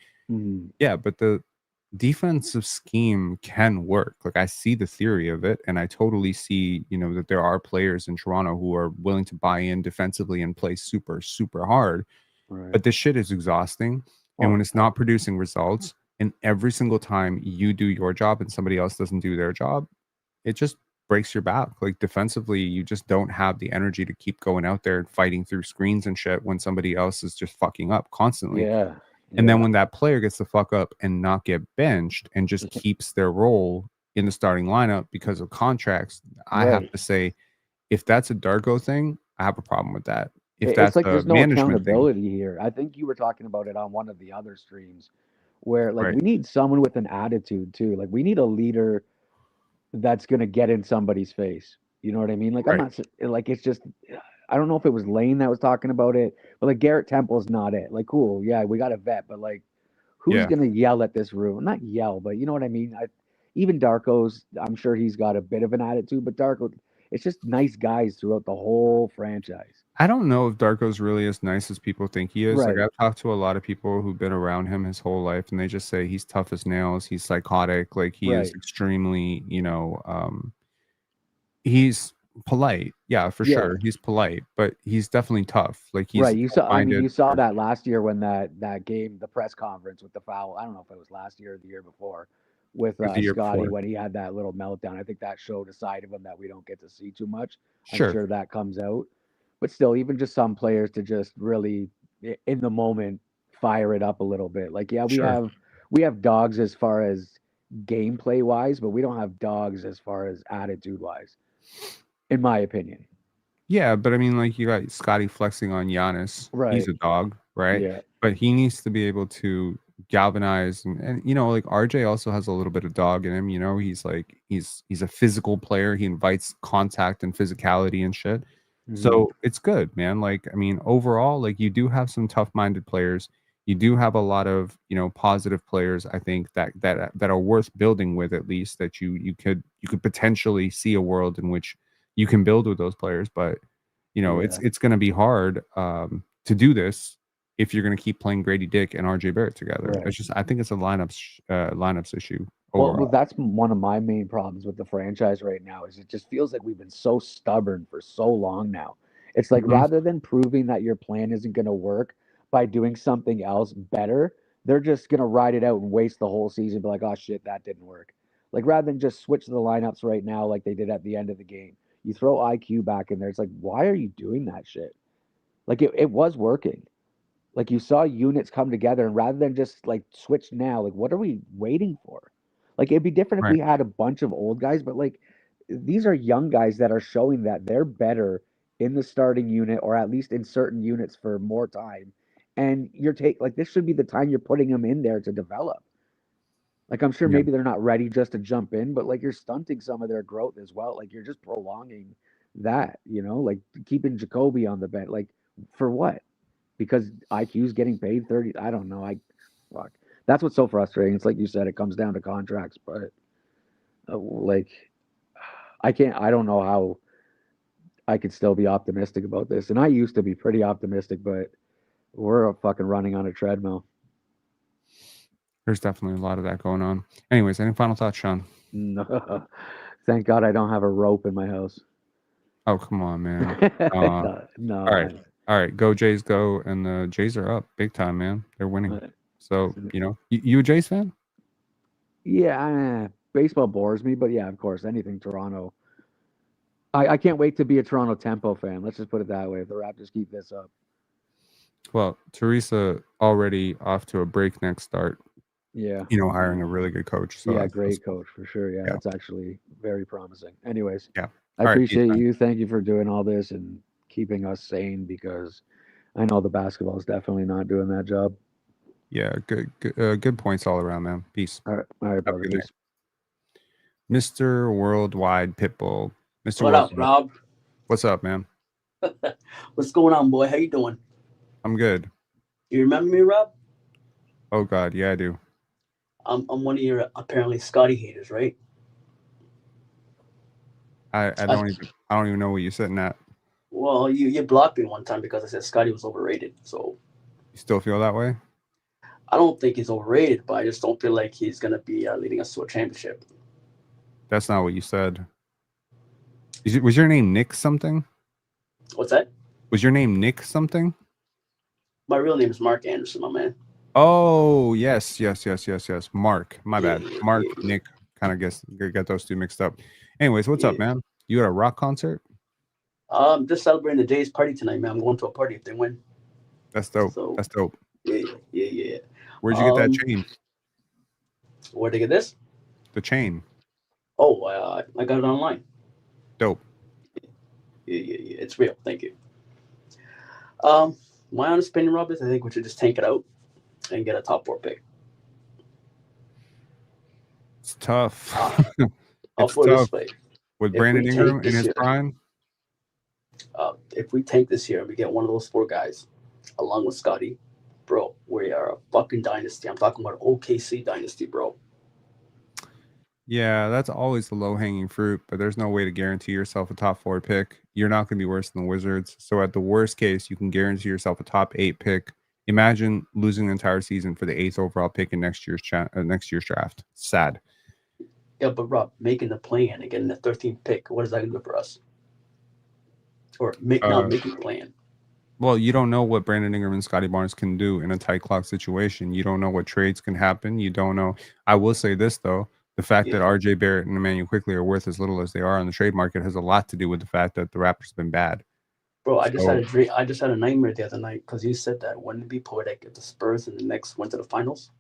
Yeah, but the defensive scheme can work. Like I see the theory of it, and I totally see, that there are players in Toronto who are willing to buy in defensively and play super, super hard. right. But this shit is exhausting. And when it's not producing results, and every single time you do your job and somebody else doesn't do their job, it just breaks your back. Like defensively, you just don't have the energy to keep going out there and fighting through screens and shit when somebody else is just fucking up constantly. Yeah. And then when that player gets the fuck up and not get benched and just keeps their role in the starting lineup because of contracts, I have to say, if that's a Darko thing, I have a problem with that. If It's that's like a there's no management thing, accountability here. I think you were talking about it on one of the other streams where like right? we need someone with an attitude too. Like we need a leader that's going to get in somebody's face. You know what I mean? Like I'm Right. not like it's just I don't know if it was Lane that was talking about it, but like Garrett Temple's not it. Like cool, yeah, we got a vet, but like who's Yeah. going to yell at this room? Not yell, but you know what I mean? Even Darko's, I'm sure he's got a bit of an attitude, but Darko, it's just nice guys throughout the whole franchise. I don't know if Darko's really as nice as people think he is. Like Right. I've talked to a lot of people who've been around him his whole life, and they just say he's tough as nails. He's psychotic. Like he is Right. extremely, he's polite. Yeah, for Yeah. sure. He's polite, but he's definitely tough. Like he's Right. You saw. I mean, minded. you saw that last year when that game, the press conference with the foul. I don't know if it was last year or the year before, with The year Scottie before. when he had that little meltdown. I think that showed a side of him that we don't get to see too much. I'm Sure. sure that comes out, but still, even just some players to just really in the moment fire it up a little bit. Like, yeah, Sure. we have dogs as far as gameplay wise, but we don't have dogs as far as attitude wise, in my opinion. Yeah, but I mean, like you got Scotty flexing on Giannis. He's Right. a dog, right? Yeah. But he needs to be able to galvanize and like RJ also has a little bit of dog in him. He's like he's a physical player. He invites contact and physicality and shit. So it's good, man. Like I mean, overall, like you do have some tough-minded players. You do have a lot of positive players. I think that are worth building with at least. That you could potentially see a world in which you can build with those players, but it's going to be hard to do this if you're going to keep playing Gradey Dick and RJ Barrett together. Right. It's just I think it's a lineups issue Well, overall. that's one of my main problems with the franchise right now is it just feels like we've been so stubborn for so long now. It's like Mhm. rather than proving that your plan isn't going to work by doing something else better, they're just going to ride it out and waste the whole season. Be like, oh shit, that didn't work. Like rather than just switch the lineups right now, like they did at the end of the game, you throw IQ back in there. It's like, why are you doing that shit? Like it was working. Like you saw units come together, and rather than just like switch now, like what are we waiting for? Like it'd be different if Right. we had a bunch of old guys, but like these are young guys that are showing that they're better in the starting unit or at least in certain units for more time. And like this should be the time you're putting them in there to develop. Like I'm sure Yeah. maybe they're not ready just to jump in, but like you're stunting some of their growth as well. Like you're just prolonging that, like keeping Jacoby on the bench. Like for what? Because IQ's getting paid 30. I don't know. Fuck. That's what's so frustrating. It's like you said, it comes down to contracts, but like I don't know how I could still be optimistic about this. And I used to be pretty optimistic, but we're fucking running on a treadmill. There's definitely a lot of that going on. Anyways, any final thoughts, Sean? No. Thank God I don't have a rope in my house. Oh, come on, man. No. All right. All right. Go Jays, go. And the Jays are up big time, man. They're winning. So, you a Jays fan? Yeah, baseball bores me, but yeah, of course, anything Toronto. I can't wait to be a Toronto Tempo fan. Let's just put it that way. If the Raptors keep this up. Well, Teresa already off to a breakneck start. Yeah. Hiring a really good coach. So yeah, great coach for sure. Yeah, that's actually very promising. Anyways, Yeah. I All right, appreciate peace, you. Thank you for doing all this and keeping us sane because I know the basketball is definitely not doing that job. Yeah, good points all around, man. Peace. All right, brother. good Peace. Mr. Worldwide Pitbull. Mr. What up, Rob? What's up, man? What's going on, boy? How you doing? I'm good. You remember me, Rob? Oh God, yeah, I do. I'm one of your apparently Scottie haters, right? I don't even know what you're sitting at. Well, you blocked me one time because I said Scottie was overrated. So You still feel that way? I don't think he's overrated, but I just don't feel like he's gonna be leading us to a championship. That's not what you said. Was your name Nick something? What's that? Was your name Nick something? My real name is Mark Anderson, my man. Oh, yes. Mark. My bad. Yeah. Mark, Nick. Kind of get those two mixed up. Anyways, what's up, man? You at a rock concert? Just celebrating the Jays party tonight, man. I'm going to a party if they win. That's dope. So, That's dope. Yeah. Where'd you get that chain? Where'd they get this? The chain. Oh, I got it online. Dope. Yeah. It's real. Thank you. My honest opinion, Rob, is I think we should just tank it out and get a top 4 pick. It's tough. I'll put it this way. With Brandon Ingram in his prime? If we tank this year and we get one of those 4 guys, along with Scottie, bro, we are a fucking dynasty. I'm talking about OKC dynasty, bro. Yeah, that's always the low-hanging fruit, but there's no way to guarantee yourself a top 4 pick. You're not going to be worse than the Wizards. So at the worst case, you can guarantee yourself a top 8 pick. Imagine losing the entire season for the 8th overall pick in next year's draft. Sad. Yeah, but Rob, making the play-in and getting the 13th pick, what is that going to do for us? Or not making the play-in. Well, you don't know what Brandon Ingram and Scottie Barnes can do in a tight clock situation. You don't know what trades can happen. You don't know. I will say this, though. The fact that RJ Barrett and Immanuel Quickley are worth as little as they are on the trade market has a lot to do with the fact that the Raptors have been bad. Bro, I just had a dream. I just had a nightmare the other night because you said that wouldn't it be poetic if the Spurs and the Knicks went to the finals?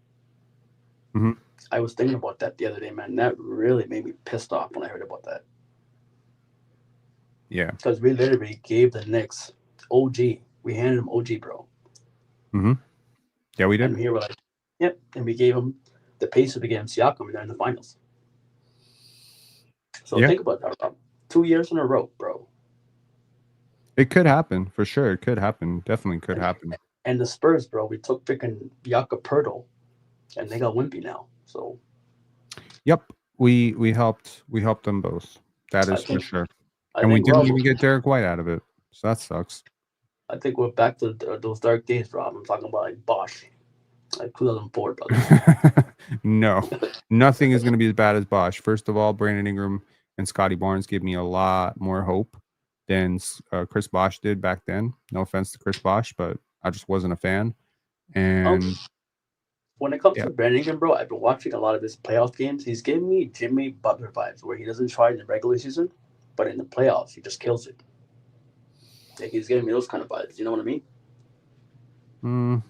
Mm-hmm. I was thinking about that the other day, man. That really made me pissed off when I heard about that. Yeah. Because we literally gave the Knicks OG. We handed them OG, bro. Mm-hmm. Yeah, we did. And here we're like, yep. And we gave them the Pacers, we gave them Siakam, and they're in the finals. So think about that, Rob. 2 years in a row, bro. It could happen, for sure. It could happen. Definitely could happen. And the Spurs, bro, we took freaking Jakob Poeltl, and they got Wimpy now. So. Yep, we helped them both. That is for sure. And we didn't even get Derek White out of it, so that sucks. I think we're back to those dark days, Rob. I'm talking about like Bosch, like 2004, brother. No, nothing is going to be as bad as Bosch. First of all, Brandon Ingram and Scottie Barnes gave me a lot more hope than Chris Bosh did back then. No offense to Chris Bosh, but I just wasn't a fan. And when it comes to Brandon Ingram, bro, I've been watching a lot of his playoff games. He's giving me Jimmy Butler vibes, where he doesn't try in the regular season, but in the playoffs, he just kills it. Like he's giving me those kind of vibes. You know what I mean?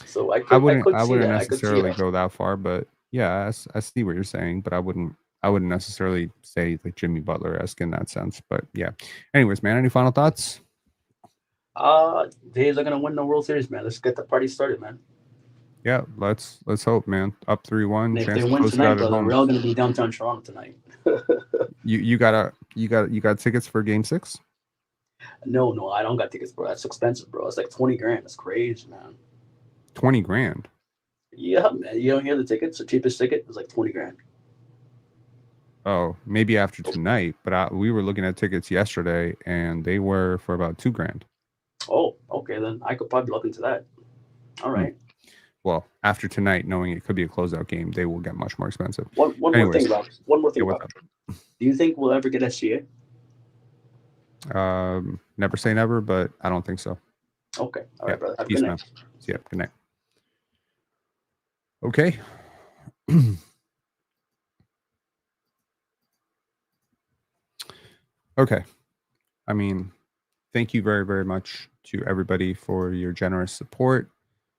So I wouldn't necessarily go that far, but yeah, I see what you're saying. But I wouldn't necessarily say like Jimmy Butler-esque in that sense. But yeah. Anyways, man, any final thoughts? Jays are gonna win the World Series, man. Let's get the party started, man. Yeah, let's hope, man. Up 3-1. If they win tonight, brother, we're all gonna be downtown Toronto tonight. You got tickets for Game 6? No, I don't got tickets, bro. That's expensive, bro. It's like $20,000. That's crazy, man. $20,000. Yeah, man. You don't hear the tickets? The cheapest ticket is like $20,000. Oh, maybe after tonight, but we were looking at tickets yesterday, and they were for about $2,000. Oh, okay, then I could probably look into that. All right. Well, after tonight, knowing it could be a closeout game, they will get much more expensive. One more thing, Rob. Do you think we'll ever get SGA? Never say never, but I don't think so. Okay. All right, brother. Have a Peace, good man. night. See ya. Good night. Okay. Okay. I mean, thank you very, very much to everybody for your generous support.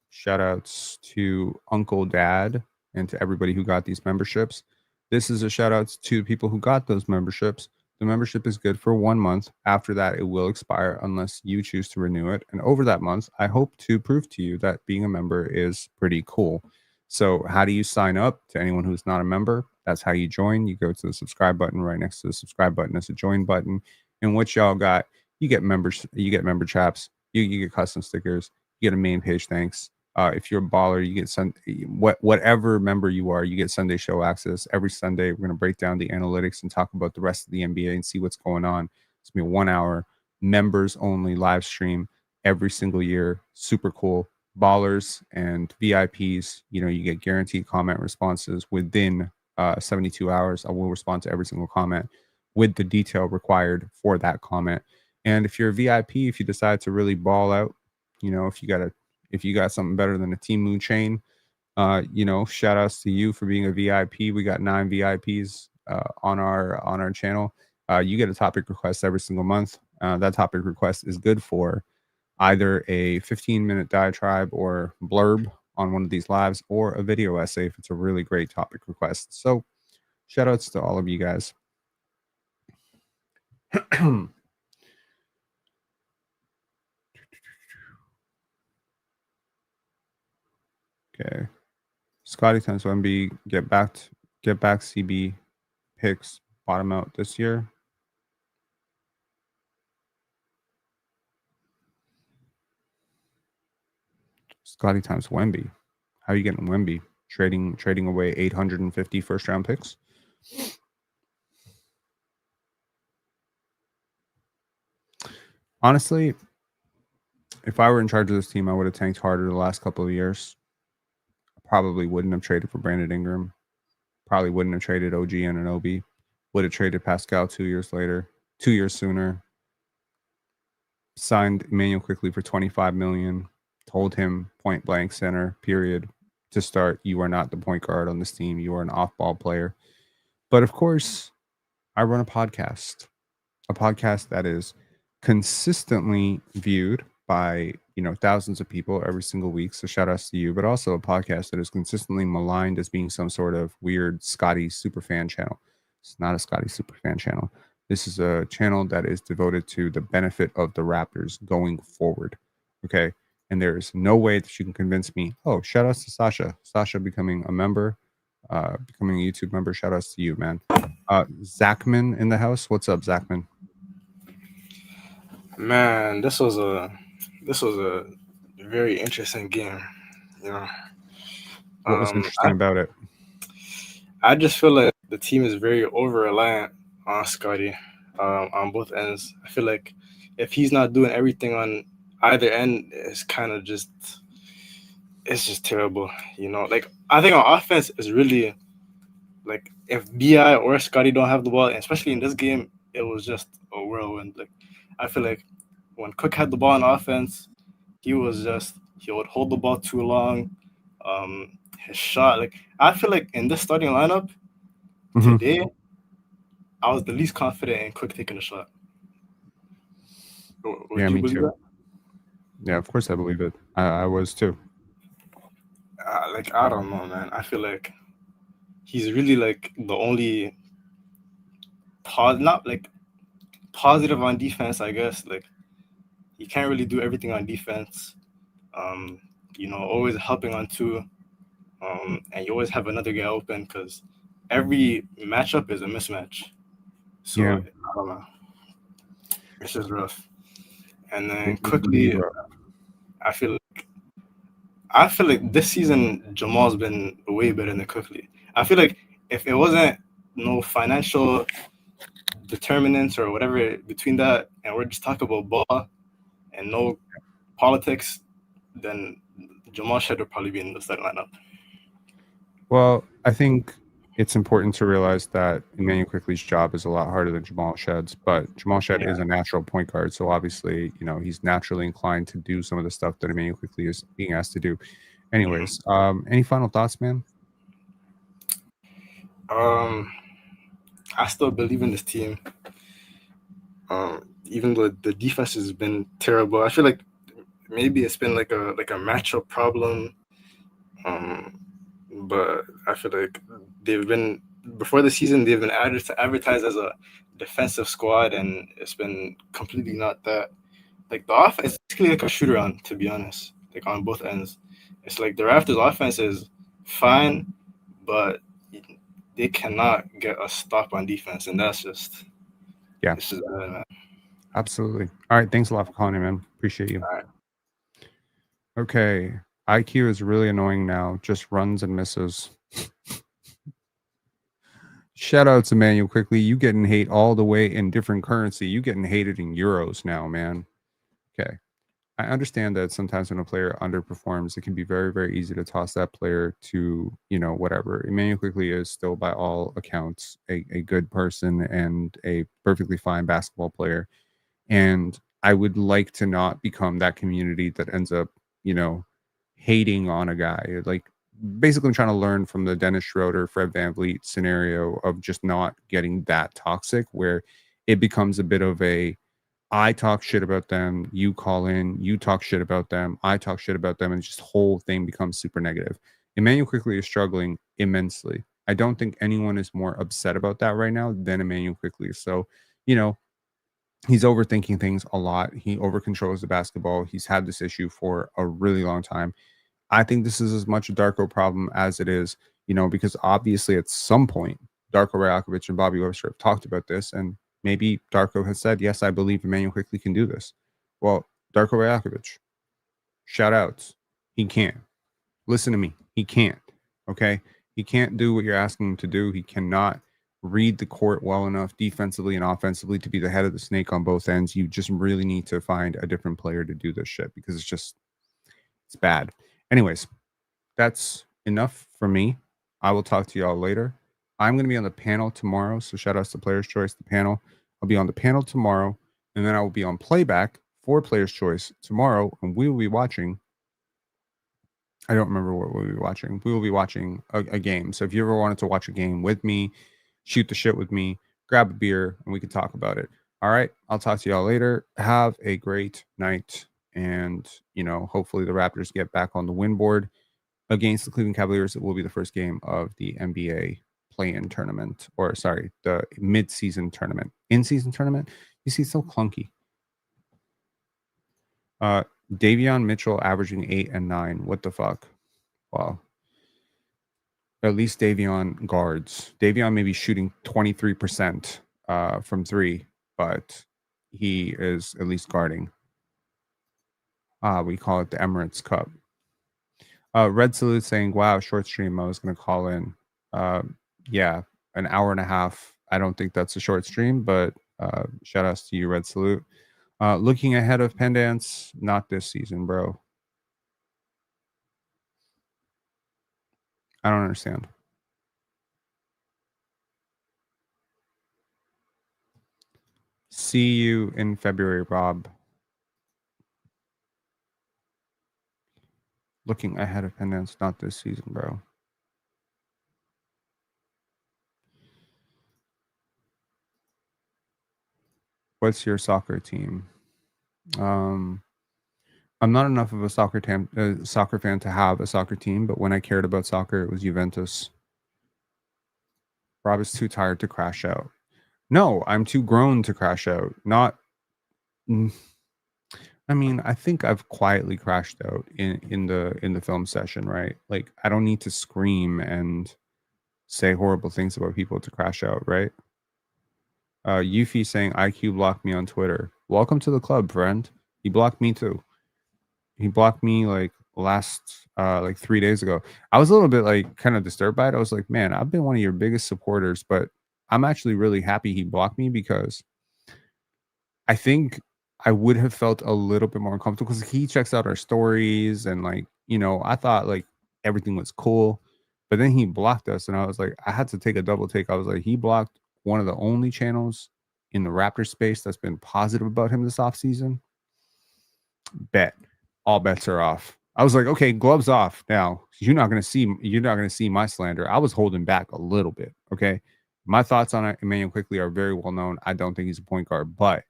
Shout outs to Uncle Dad and to everybody who got these memberships. This is a shout out to people who got those memberships. The membership is good for 1 month. After that, it will expire unless you choose to renew it. And over that month, I hope to prove to you that being a member is pretty cool. So, how do you sign up? To anyone who's not a member, that's how you join. You go to the subscribe button. Right next to the subscribe button is a join button. And what y'all got, you get members, you get member chaps, you get custom stickers, you get a main page thanks. If you're a baller, you get whatever member you are, you get Sunday show access. Every Sunday, we're going to break down the analytics and talk about the rest of the NBA and see what's going on. It's going to be a 1 hour members only live stream every single year. Super cool. Ballers and VIPs, you get guaranteed comment responses within 72 hours. I will respond to every single comment with the detail required for that comment. And if you're a VIP, if you decide to really ball out, if you got something better than a Team Moon chain, shout outs to you for being a VIP. We got 9 VIPs on our channel. You get a topic request every single month. That topic request is good for either a 15-minute diatribe or blurb on one of these lives or a video essay if it's a really great topic request. So shout outs to all of you guys. Okay. Scottie times Wemby get back CB picks bottom out this year. Scottie times Wemby. How are you getting Wemby? Trading away 850 first round picks? Honestly, if I were in charge of this team, I would have tanked harder the last couple of years. I probably wouldn't have traded for Brandon Ingram. Probably wouldn't have traded OG Anunoby. Would have traded Pascal 2 years sooner. Signed Immanuel Quickley for $25 million. Told him point blank center, period, to start. You are not the point guard on this team. You are an off-ball player. But of course, I run a podcast that is consistently viewed by thousands of people every single week. So shout outs to you, but also a podcast that is consistently maligned as being some sort of weird Scottie superfan channel. It's not a Scottie superfan channel. This is a channel that is devoted to the benefit of the Raptors going forward. Okay. And there is no way that you can convince me. Oh, shout outs to Sasha. Sasha becoming a member, becoming a YouTube member. Shout outs to you, man. Zachman in the house. What's up, Zachman? Man, this was a very interesting game. What was interesting about it? I just feel like the team is very over-reliant on Scottie on both ends. I feel like if he's not doing everything on either end, it's just terrible. Like I think on offense is really like if BI or Scottie don't have the ball, and especially in this game, it was just a whirlwind. Like I feel like when Cook had the ball on offense, he would hold the ball too long. His shot, like I feel like in this starting lineup today, I was the least confident in Cook taking a shot. Yeah, me too. That? Yeah, of course I believe it. I was too. Like I don't know, man. I feel like he's really like the only not like positive on defense, I guess. Like he can't really do everything on defense. Always helping on two. And you always have another guy open because every matchup is a mismatch. So yeah. I don't know. It's just rough. And then quickly, I feel like this season Jamal's been way better than Quickley. I feel like if it wasn't no financial determinants or whatever between that, and we're just talking about ball and no politics, then Jamal should have probably been in the starting lineup. Well, I think it's important to realize that Immanuel Quickley's job is a lot harder than Jamal Shedd's, but Jamal Shedd is a natural point guard, so obviously, he's naturally inclined to do some of the stuff that Immanuel Quickley is being asked to do. Anyways, any final thoughts, man? I still believe in this team. Even though the defense has been terrible, I feel like maybe it's been like a matchup problem. But I feel like before the season, they've been advertised as a defensive squad, and it's been completely not that. Like the offense is basically like a shoot around, to be honest. Like on both ends, it's like the Raptors' offense is fine, but they cannot get a stop on defense, and that's just it's just man. Absolutely. All right, thanks a lot for calling in, man. Appreciate you. All right. Okay, IQ is really annoying now. Just runs and misses. Shout out to Immanuel Quickley. You getting hate all the way in different currency. You getting hated in euros now, man. Okay. I understand that sometimes when a player underperforms, it can be very, very easy to toss that player to, whatever. Immanuel Quickley is still, by all accounts, a good person and a perfectly fine basketball player. And I would like to not become that community that ends up, hating on a guy. Like, basically, I'm trying to learn from the Dennis Schroeder, Fred VanVleet scenario of just not getting that toxic, where it becomes a bit of a, I talk shit about them, you call in, you talk shit about them, I talk shit about them, and just whole thing becomes super negative. Immanuel Quickley is struggling immensely. I don't think anyone is more upset about that right now than Immanuel Quickley. So, he's overthinking things a lot. He overcontrols the basketball. He's had this issue for a really long time. I think this is as much a Darko problem as it is, because obviously at some point, Darko Rajaković and Bobby Webster have talked about this, and maybe Darko has said, yes, I believe Immanuel Quickley can do this. Well, Darko Rajaković, shout outs. He can't. Listen to me. He can't. Okay? He can't do what you're asking him to do. He cannot read the court well enough defensively and offensively to be the head of the snake on both ends. You just really need to find a different player to do this shit, because it's bad. Anyways, that's enough for me. I will talk to y'all later. I'm going to be on the panel tomorrow, so shout outs to Players' Choice, the panel. I'll be on the panel tomorrow, and then I will be on playback for Players' Choice tomorrow, and we will be watching. I don't remember what we'll be watching. We will be watching a game. So if you ever wanted to watch a game with me, shoot the shit with me, grab a beer, and we can talk about it. All right, I'll talk to y'all later. Have a great night, and hopefully the Raptors get back on the win board against the Cleveland Cavaliers. It will be the first game of the NBA play-in tournament, or sorry, the mid-season tournament. In-season tournament? You see, it's so clunky. Davion Mitchell averaging 8 and 9. What the fuck? Wow. At least Davion guards. Davion may be shooting 23% from 3, but he is at least guarding. We call it the Emirates Cup. Red Salute saying, wow, short stream. I was going to call in. Yeah, an hour and a half. I don't think that's a short stream, but shout outs to you, Red Salute. Looking ahead of Pendants, not this season, bro. I don't understand. See you in February, Rob. Looking ahead of Pendants, not this season, bro. What's your soccer team? I'm not enough of a soccer fan to have a soccer team, but when I cared about soccer, it was Juventus. Rob is too tired to crash out. No, I'm too grown to crash out. Not. I mean, I think I've quietly crashed out in the film session, right? Like, I don't need to scream and say horrible things about people to crash out, right? Yuffie saying IQ blocked me on Twitter. Welcome to the club, friend. He blocked me too. He blocked me like 3 days ago. I was a little bit like kind of disturbed by it. I was like, man, I've been one of your biggest supporters, but I'm actually really happy he blocked me, because I think I would have felt a little bit more uncomfortable, because he checks out our stories, and I thought like everything was cool. But then he blocked us, and I was like, I had to take a double take. I was like, he blocked one of the only channels in the Raptor space that's been positive about him this offseason. Bet. All bets are off. I was like, okay, gloves off now. You're not gonna see my slander. I was holding back a little bit. Okay. My thoughts on Immanuel Quickley are very well known. I don't think he's a point guard, but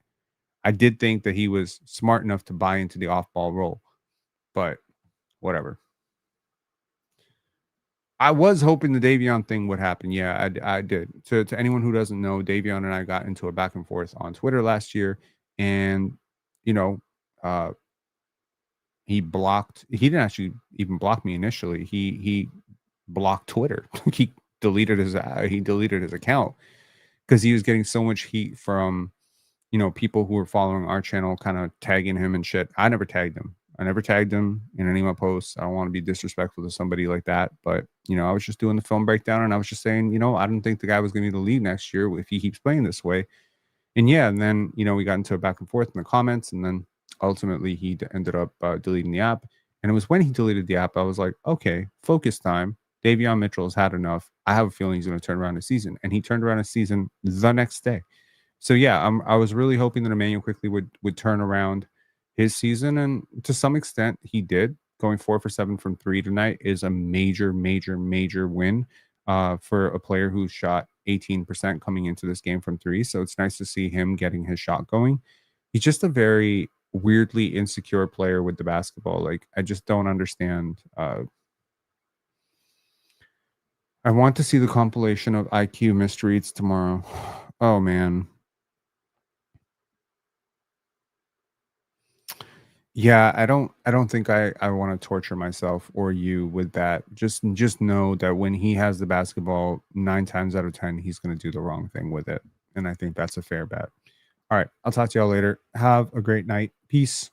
I did think that he was smart enough to buy into the off-ball role. But whatever. I was hoping the Davion thing would happen. Yeah, I did. To anyone who doesn't know, Davion and I got into a back and forth on Twitter last year, and he didn't actually even block me initially. He blocked Twitter. he deleted his account because he was getting so much heat from people who were following our channel, kind of tagging him and shit. I never tagged him in any of my posts. I don't want to be disrespectful to somebody like that, but I was just doing the film breakdown, and I was just saying, I don't think the guy was going to be the lead next year if he keeps playing this way. And then we got into a back and forth in the comments, and then ultimately he ended up deleting the app. And it was when he deleted the app I was like, okay, focus time. Davion Mitchell has had enough. I have a feeling he's going to turn around his season, and he turned around his season the next day. So yeah, I was really hoping that Immanuel Quickley would turn around his season, and to some extent he did. Going 4 for 7 from 3 tonight is a major win for a player who shot 18% coming into this game from 3. So it's nice to see him getting his shot going. He's just a very weirdly insecure player with the basketball. Like, I just don't understand. I want to see the compilation of IQ misreads tomorrow. Oh man. Yeah, I don't think I want to torture myself or you with that. Just know that when he has the basketball, 9 times out of 10, he's going to do the wrong thing with it. And I think that's a fair bet. All right. I'll talk to y'all later. Have a great night. Peace.